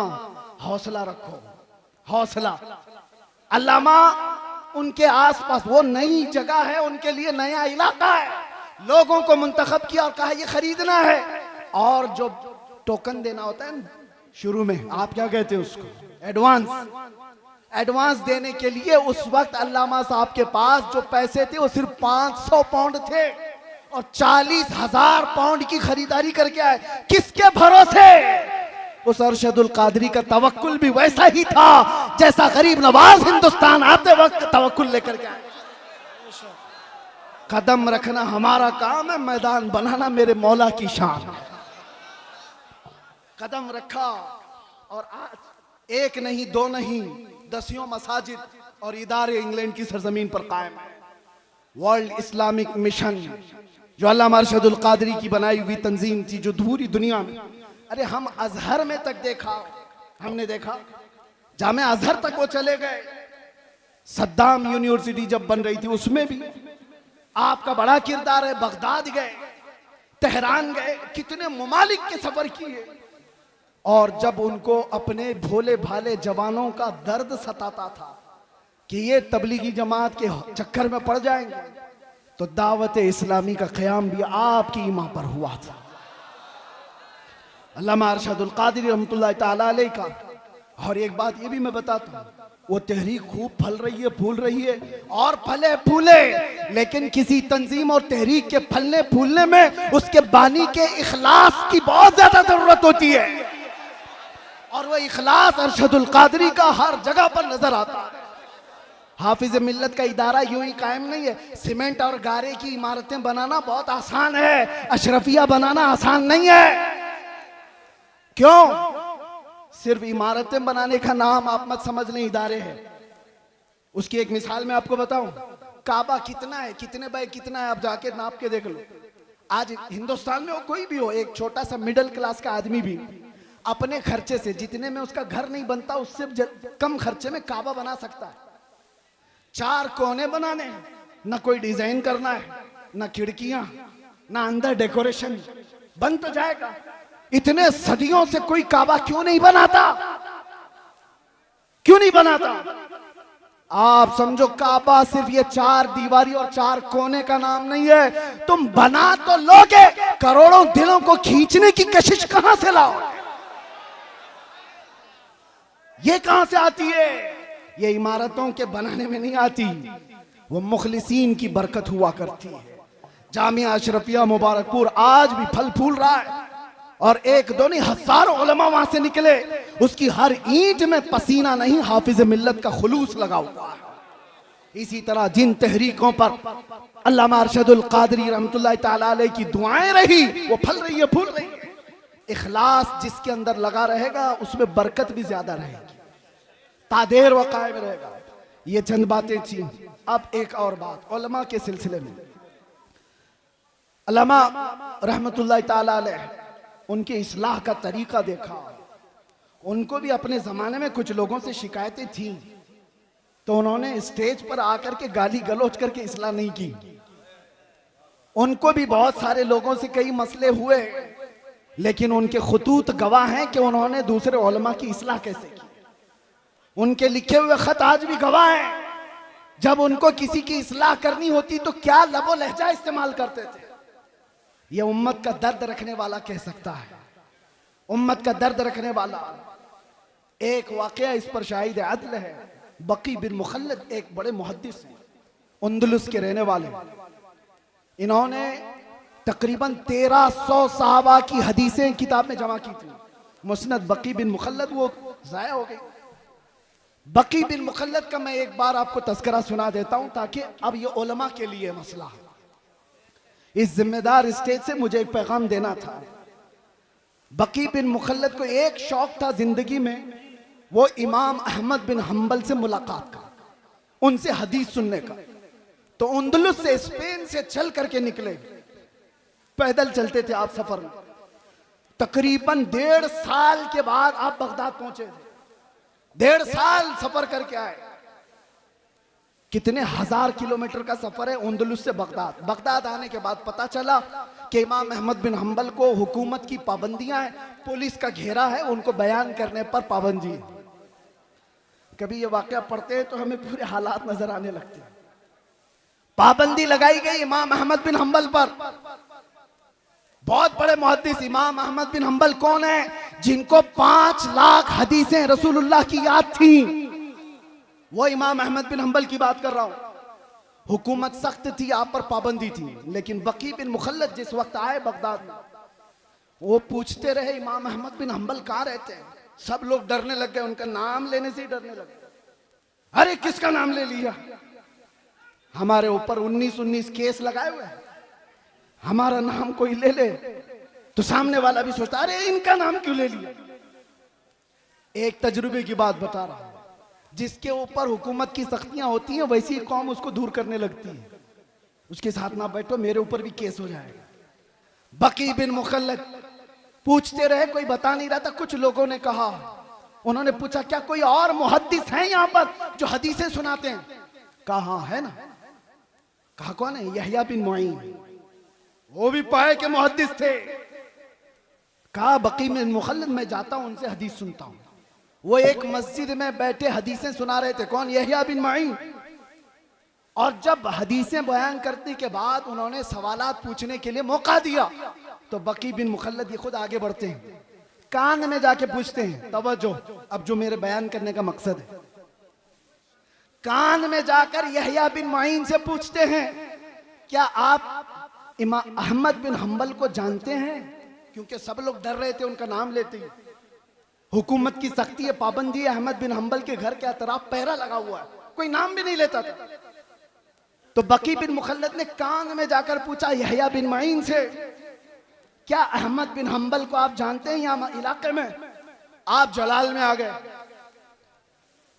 हौसला रखो, हौसला। अल्लामा उनके आसपास, वो नई जगह है, उनके लिए नया इलाका है, लोगों को मुंतखब किया और कहा ये खरीदना है। और जो टोकन देना होता है शुरू में, आप क्या कहते हैं उसको, एडवांस, एडवांस देने के लिए उस वक्त अल्लामा साहब के पास जो पैसे थे वो सिर्फ 500 पाउंड थे और 40,000 पाउंड की खरीदारी करके आए। किसके भरोसे? उस अरशदुल कादरी का तवक्कुल भी वैसा ही था जैसा गरीब नवाज हिंदुस्तान आते वक्त तवक्कुल लेकर के आए। कदम रखना हमारा काम है, मैदान बनाना मेरे मौला की शान। कदम रखा और आज एक नहीं, दो नहीं, दसियों मसाजिद और इदारे इंग्लैंड की सरजमीन पर कायम है। वर्ल्ड इस्लामिक मिशन जो अल्लामा अरशदुल कादरी की बनाई हुई तंजीम थी, जो पूरी दुनिया में, अरे हम अजहर में तक देखा, हमने देखा जामे अजहर तक वो चले गए। सद्दाम यूनिवर्सिटी जब बन रही थी उसमें भी आपका बड़ा किरदार है। बगदाद गए, तेहरान गए, कितने ममालिक के सफर किए। और जब उनको अपने भोले भाले जवानों का दर्द सताता था कि ये तबलीगी जमात के चक्कर में पड़ जाएंगे, तो दावत इस्लामी का क़याम भी आपकी ईमा पर हुआ था। अल्लामा अरशदुल कादरी रहमतुल्लाह ताला अलैह का। और एक बात ये भी मैं बताता हूँ, वो तहरीक खूब फल रही है, फूल रही है और फले फूले, लेकिन किसी तंजीम और तहरीक के फलने फूलने में उसके बानी के इखलास की बहुत ज्यादा जरूरत होती है। और वो इखलास अरशदुल कादरी का हर जगह पर नजर आता है। हाफिज मिल्लत का इदारा यूं ही कायम नहीं है। सीमेंट और गारे की इमारतें बनाना बहुत आसान है, अशरफिया बनाना आसान नहीं है। क्यों? सिर्फ इमारतें बनाने का नाम आप मत समझ लें इदारे हैं। उसकी एक मिसाल मैं आपको बताऊं, काबा कितना है, कितने बाय कितना है, आप जाके नाप के देख लो। आज हिंदुस्तान में वो कोई भी हो, एक छोटा सा मिडिल क्लास का आदमी भी अपने खर्चे से, जितने में उसका घर नहीं बनता उससे कम खर्चे में काबा बना सकता है। 4 कोने बनाने हैं, ना कोई डिजाइन करना है, ना खिड़कियां, ना अंदर डेकोरेशन, बन तो जाएगा। इतने सदियों से कोई काबा क्यों नहीं बनाता? क्यों नहीं बनाता? आप समझो काबा सिर्फ ये 4 दीवारी और 4 कोने का नाम नहीं है। तुम बना तो लोगे, करोड़ों दिलों को खींचने की कशिश कहां से लाओ? ये कहां से आती है? ये इमारतों के बनाने में नहीं आती, वो मुखलिसीन की बरकत हुआ करती है। जामिया अशरफिया मुबारकपुर आज भी फल फूल रहा है और एक दो नहीं, हजारों उलमा वहां से निकले। उसकी हर ईंट में पसीना नहीं, हाफिज मिल्लत का खुलूस लगा हुआ है। इसी तरह जिन तहरीकों पर अल्लामा अरशदुल कादरी रहमतुल्लाह ताला अलैह की दुआएं रही, वो फल रही है, फूल रही है। इखलास जिसके अंदर लगा रहेगा उसमें बरकत भी ज्यादा रहेगी, तादेर व कायम रहेगा। ये चंद बातें थी। अब एक और बात उलमा के सिलसिले में। अल्लामा रहमतुल्लाह ताला अलैह, उनके इस्लाह का तरीका देखा। उनको भी अपने जमाने में कुछ लोगों से शिकायतें थी, तो उन्होंने स्टेज पर आकर के गाली गलौज करके इस्लाह नहीं की। उनको भी बहुत सारे लोगों से कई मसले हुए, लेकिन उनके खुतूत गवाह हैं कि उन्होंने दूसरे उलमा की इस्लाह कैसे की। उनके लिखे हुए खत आज भी गवाह हैं। जब उनको किसी की इस्लाह करनी होती तो क्या लबो लहजा इस्तेमाल करते थे। ये उम्मत का दर्द रखने वाला कह सकता है, उम्मत का दर्द रखने वाला। एक वाकया इस पर शाहिद अदल है। बकी बिन मुखल्लद एक बड़े मुहद्दिस हैं, अंदलुस के रहने वाले। इन्होंने तकरीबन 1300 सहाबा की हदीसें किताब में जमा की थी। मुस्नद बकी बिन मुखल्लद वो जाया हो गई। बकी बिन मुखल्लद का मैं एक बार आपको तस्करा सुना देता हूं, ताकि अब ये उलमा के लिए मसला है। इस जिम्मेदार स्टेज से मुझे एक पैगाम देना था। बकी बिन मुखल्लद को एक शौक था जिंदगी में, वो इमाम अहमद बिन हम्बल से मुलाकात का, उनसे हदीस सुनने का। तो अंदलुस से, स्पेन से चल करके निकले, पैदल चलते थे आप सफर में। तकरीबन 1.5 साल के बाद आप बगदाद पहुंचे थे। 1.5 साल सफर करके आए। कितने हजार किलोमीटर का सफर है अंदलुस से बगदाद। बगदाद आने के बाद पता चला कि इमाम अहमद बिन हम्बल को हुकूमत की पाबंदियां हैं, पुलिस का घेरा है, उनको बयान करने पर पाबंदी है। कभी ये वाकया पढ़ते हैं तो हमें पूरे हालात नजर आने लगते हैं। पाबंदी लगाई गई इमाम अहमद बिन हम्बल पर। बहुत बड़े मुहद्दिस इमाम अहमद बिन हम्बल कौन है? जिनको 5 लाख हदीसें रसूलुल्लाह की याद थी। वो इमाम अहमद बिन हंबल की बात कर रहा हूं। हुकूमत सख्त थी, आप पर पाबंदी थी, लेकिन बकी बिन मुखल्लद जिस वक्त आए बगदाद में, वो पूछते रहे इमाम अहमद बिन हंबल कहाँ रहते हैं। सब लोग डरने लग गए, उनका नाम लेने से ही डरने लगे। अरे किसका नाम ले लिया? हमारे ऊपर 19 केस लगाए हुए हैं, हमारा नाम कोई ले ले तो सामने वाला भी सोचता अरे इनका नाम क्यों ले लिया। एक तजुर्बे की बात बता रहा हूं, जिसके ऊपर हुकूमत की सख्तियां होती हैं वैसी कौम उसको दूर करने लगती है। उसके साथ ना बैठो, मेरे ऊपर भी केस हो जाएगा। बकी बिन मुखल्लद पूछते रहे, कोई बता नहीं रहा था। कुछ लोगों ने कहा, उन्होंने पूछा क्या कोई और मुहद्दिस हैं यहाँ पर जो हदीसें सुनाते हैं? कहा हाँ है ना। कहा कौन है? यहया बिन मुईन, वो भी पाए के मुहद्दिस थे। कहा बकी बिन मुखल्लद मैं जाता हूं उनसे हदीस सुनता हूं। वो एक मस्जिद में बैठे हदीसें सुना रहे थे। कौन? यहया बिन मुईन। और जब हदीसें बयान करने के बाद उन्होंने सवालात पूछने के लिए मौका दिया तो बकी बिन मुखल्लद ये खुद आगे बढ़ते हैं, कान में जाके पूछते हैं। तवज्जो, अब जो मेरे बयान करने का मकसद है, कान में जाकर यहया बिन मुईन से पूछते हैं क्या आप इमाम अहमद बिन हंबल को जानते हैं? क्योंकि सब लोग डर रहे थे उनका नाम लेते ही। हुकूमत की सख्ती है, पाबंदी है, अहमद बिन हंबल के घर के अतराफ पहरा लगा हुआ है, कोई नाम भी नहीं लेता था। तो बकी बिन मुखल्लद ने कान में जाकर पूछा यहया बिन मुईन से, क्या अहमद बिन हंबल को आप जानते हैं यहाँ इलाके में? आप जलाल में आ गए।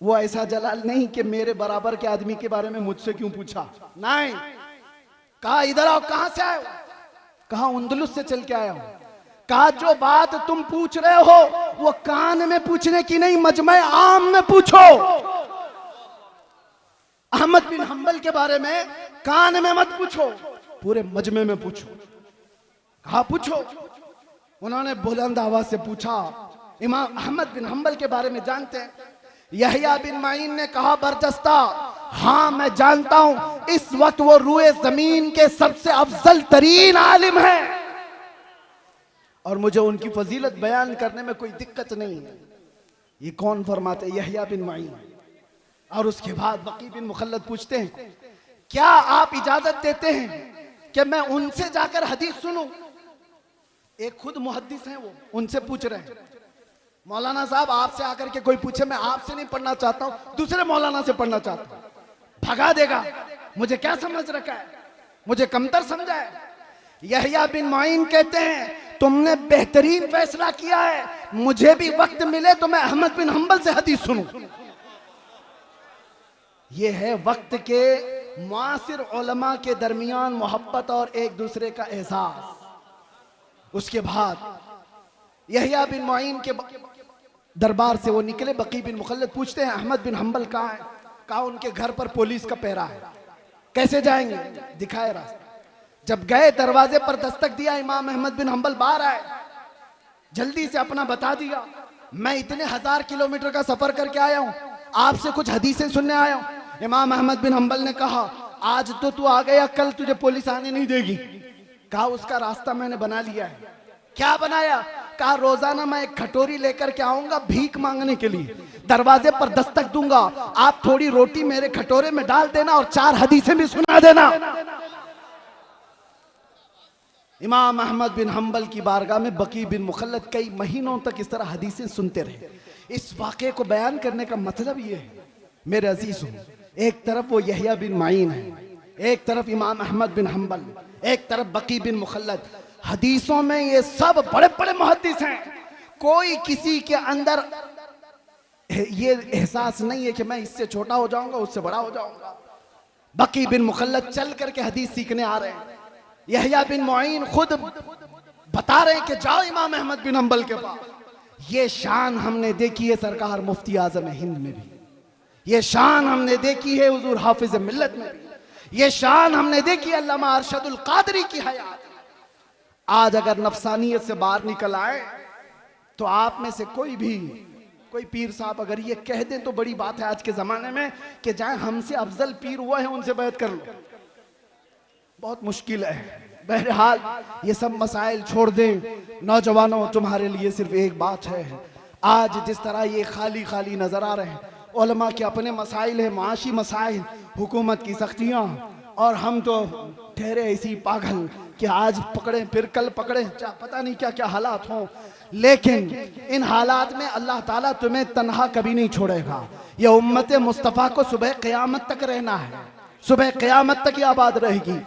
वो ऐसा जलाल नहीं कि मेरे बराबर के आदमी के बारे में मुझसे क्यों पूछा, नहीं। कहा इधर आओ, कहां से आए हो? कहा अंदलुस से चल के आया हूं। कहा जो बात तुम पूछ रहे हो वो कान में पूछने की नहीं, मजमे आम में पूछो। अहमद बिन हंबल के बारे में कान में मत पूछो, पूरे मजमे में पूछो। कहा पूछो। उन्होंने बुलंद आवाज से पूछा, इमाम अहमद बिन हंबल के बारे में जानते हैं? यहया बिन मुईन ने कहा बरजस्ता, हाँ मैं जानता हूं। इस वक्त वो रूए जमीन के सबसे अफजल तरीन आलिम है और मुझे उनकी फजीलत बयान करने में कोई दिक्कत नहीं है। ये कौन फरमाते? यहया बिन मुईन। और उसके बाद बकी बिन मुखल्लद पूछते हैं क्या आप इजाजत देते हैं कि मैं उनसे जाकर हदीस सुनूं? एक खुद मुहद्दिस हैं, वो उनसे पूछ रहे हैं मौलाना साहब आपसे आकर के कोई पूछे, मैं आपसे नहीं पढ़ना चाहता हूं, दूसरे मौलाना से पढ़ना चाहता हूं। भगा देगा, मुझे क्या समझ रखा है, मुझे कमतर समझा है। यहया बिन मुईन कहते हैं तुमने बेहतरीन फैसला किया है, मुझे भी वक्त मिले तो मैं अहमद बिन हंबल से हदीस सुनूं। यह है वक्त के मुआसिर उलमा के दरमियान मोहब्बत और एक दूसरे का एहसास। उसके बाद यहया बिन मुईन के दरबार से वो निकले। बकी बिन मुखल्लद पूछते हैं अहमद बिन हंबल कहाँ है? कहा उनके घर पर पुलिस का पहरा है। कैसे जाएंगे? दिखाए रास्ता। जब गए दरवाजे पर दस्तक दिया, इमाम अहमद बिन हंबल बाहर आए, जल्दी से अपना बता दिया, मैं इतने 1000 किलोमीटर का सफर करके आया हूं, आपसे कुछ हदीसें सुनने आया हूं। इमाम अहमद बिन हंबल ने कहा आज तो तू आ गया, कल तुझे पुलिस आने नहीं देगी। कहा उसका रास्ता मैंने बना लिया है। क्या बनाया? कहा रोजाना मैं एक कटोरी लेकर के आऊंगा भीख मांगने के लिए, दरवाजे पर दस्तक दूंगा, आप थोड़ी रोटी मेरे कटोरे में डाल देना और 4 हदीसें भी सुना देना। इमाम अहमद बिन हंबल की बारगाह में बकी बिन मुखल्लद कई महीनों तक इस तरह हदीसें सुनते रहे। इस वाक़े को बयान करने का मतलब ये है मेरे अजीजों, एक तरफ वो यहया बिन मुईन है, एक तरफ इमाम अहमद बिन हंबल, एक तरफ बकी बिन मुखल्लद। हदीसों में ये सब बड़े बड़े मुहद्दिस हैं। कोई किसी के अंदर ये एहसास नहीं है कि मैं इससे छोटा हो जाऊंगा, उससे बड़ा हो जाऊंगा। बकी बिन मुखल्लद चल करके हदीस सीखने आ रहे हैं। यहया बिन मुईन खुद बता रहे हैं कि जाओ इमाम अहमद बिन हंबल के पास। ये शान हमने देखी है सरकार मुफ्ती आजम हिंद में भी, ये शान हमने देखी है हुजूर हाफिज मिल्लत में भी, ये शान हमने देखी है अल्लामा अरशदुल कादरी की हयात। आज अगर नफसानियत से बाहर निकल आए तो आप में से कोई पीर साहब अगर ये कह दें तो बड़ी बात है आज के जमाने में कि जाए हमसे अफजल पीर हुआ है उनसे बैत कर लो, बहुत मुश्किल है। बहरहाल ये सब मसाइल छोड़ दें। नौजवानों तुम्हारे लिए सिर्फ एक बात है, आज जिस तरह ये खाली खाली नजर आ रहे हैं उलमा के अपने मसाइल है, माशी मसाइल, हुकूमत की सख्तियाँ, और हम तो ठहरे ऐसी पागल कि आज पकड़े फिर कल पकड़े, पता नहीं क्या क्या हालात हों। लेकिन इन हालात में अल्लाह ताला तुम्हें तन्हा कभी नहीं छोड़ेगा। यह उम्मत मुस्तफ़ा को सुबह क़यामत तक रहना है, सुबह क़यामत तक ये आबाद रहेगी।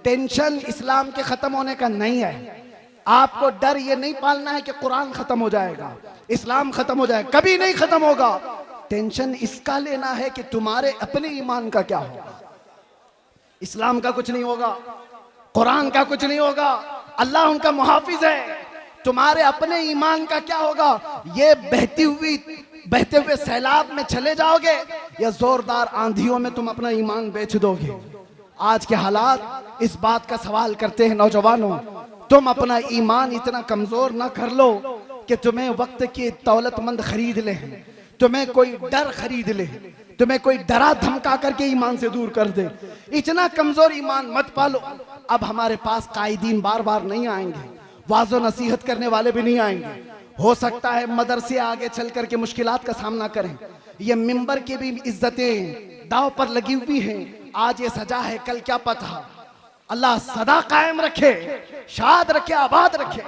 टेंशन इस्लाम के ख़त्म होने का नहीं है। आपको डर ये नहीं पालना है कि कुरान ख़त्म हो जाएगा, इस्लाम ख़त्म हो जाएगा, कभी नहीं ख़त्म होगा। टेंशन इसका लेना है कि तुम्हारे अपने ईमान का क्या होगा। इस्लाम का कुछ नहीं होगा, कुरान का कुछ नहीं होगा, अल्लाह उनका मुहाफिज है। तुम्हारे अपने ईमान का क्या होगा। ये बहते हुए सैलाब में चले जाओगे या जोरदार आंधियों में तुम अपना ईमान बेच दोगे। आज के हालात इस बात का सवाल करते हैं नौजवानों, तुम अपना ईमान इतना कमजोर ना कर लो कि तुम्हें वक्त की दौलतमंद खरीद ले, तुम्हें कोई डर खरीद ले, तुम्हें कोई डरा धमका करके ईमान से दूर कर दे। इतना कमजोर ईमान मत पालो। अब हमारे पास कायदीन बार बार नहीं आएंगे, वाज़ो नसीहत करने वाले भी नहीं आएंगे। हो सकता है मदरसे आगे चल करके मुश्किलात का सामना करें। ये मिंबर की भी इज्जतें दाव पर लगी हुई हैं। आज ये सजा है, कल क्या पता। अल्लाह सदा कायम रखे, शाद रखे, आबाद रखे।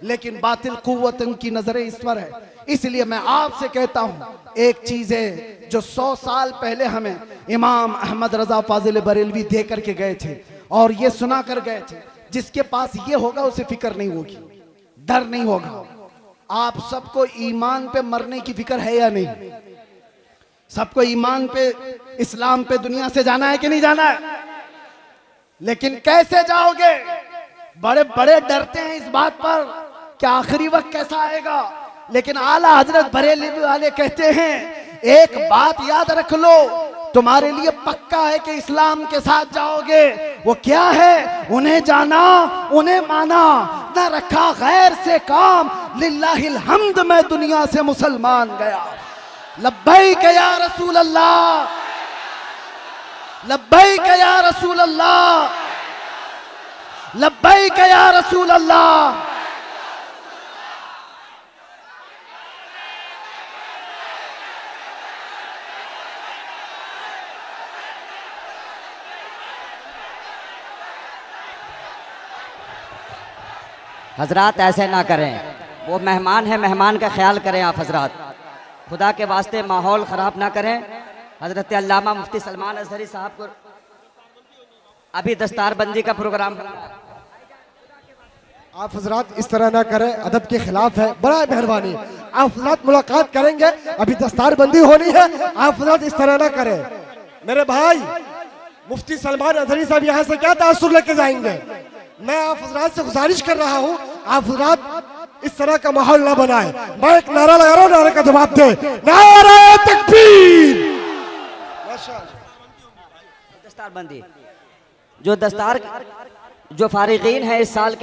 लेकिन बातिल कुव्वत उनकी नजरें इस पर है। इसलिए मैं आपसे कहता हूं, एक चीज है जो 100 साल पहले हमें इमाम अहमद रजा फाजिल बरेलवी दे करके गए थे और ये सुना कर गए थे, जिसके पास ये होगा उसे फिक्र नहीं होगी, डर नहीं होगा। आप सबको ईमान पे मरने की फिक्र है या नहीं? सबको ईमान पे, इस्लाम पे दुनिया से जाना है कि नहीं जाना है? लेकिन कैसे जाओगे? बड़े बड़े डरते हैं इस बात पर कि आखिरी वक्त कैसा आएगा। लेकिन आला हजरत बरेलवी वाले कहते हैं, एक बात याद रख लो, तुम्हारे लिए पक्का है कि इस्लाम के साथ जाओगे। वो क्या है? उन्हें जाना, उन्हें माना, न रखा गैर से काम, लिल्लाहिल हम्द मैं दुनिया से मुसलमान गया। लब्बैक या रसूल अल्लाह, लब्बैक या रसूल अल्लाह, लब्बैक या रसूल अल्लाह। हजरात ऐसे ना करें, वो मेहमान है, मेहमान का ख्याल करें आप हजरात, खुदा के वास्ते माहौल ख़राब ना करें। हजरत अल्लामा मुफ्ती सलमान अजहरी साहब को अभी दस्तारबंदी का प्रोग्राम, आप हजरात इस तरह ना करें, अदब के खिलाफ है, बड़ा मेहरबानी। आप हजरात मुलाकात करेंगे, अभी दस्तारबंदी होनी है, आप हजरात इस तरह ना करें। मेरे भाई मुफ्ती सलमान अजहरी साहब यहाँ से क्या तासुर लेके जाएंगे? मैं आप हजरात से गुजारिश कर रहा हूँ, आप हजरात इस तरह का माहौल ना बनाए। मैं एक नारा लगा रहा हूँ, नारे का जवाब दे, नारे तकबीर। दस्तारबंदी, जो फारिगीन है इस साल के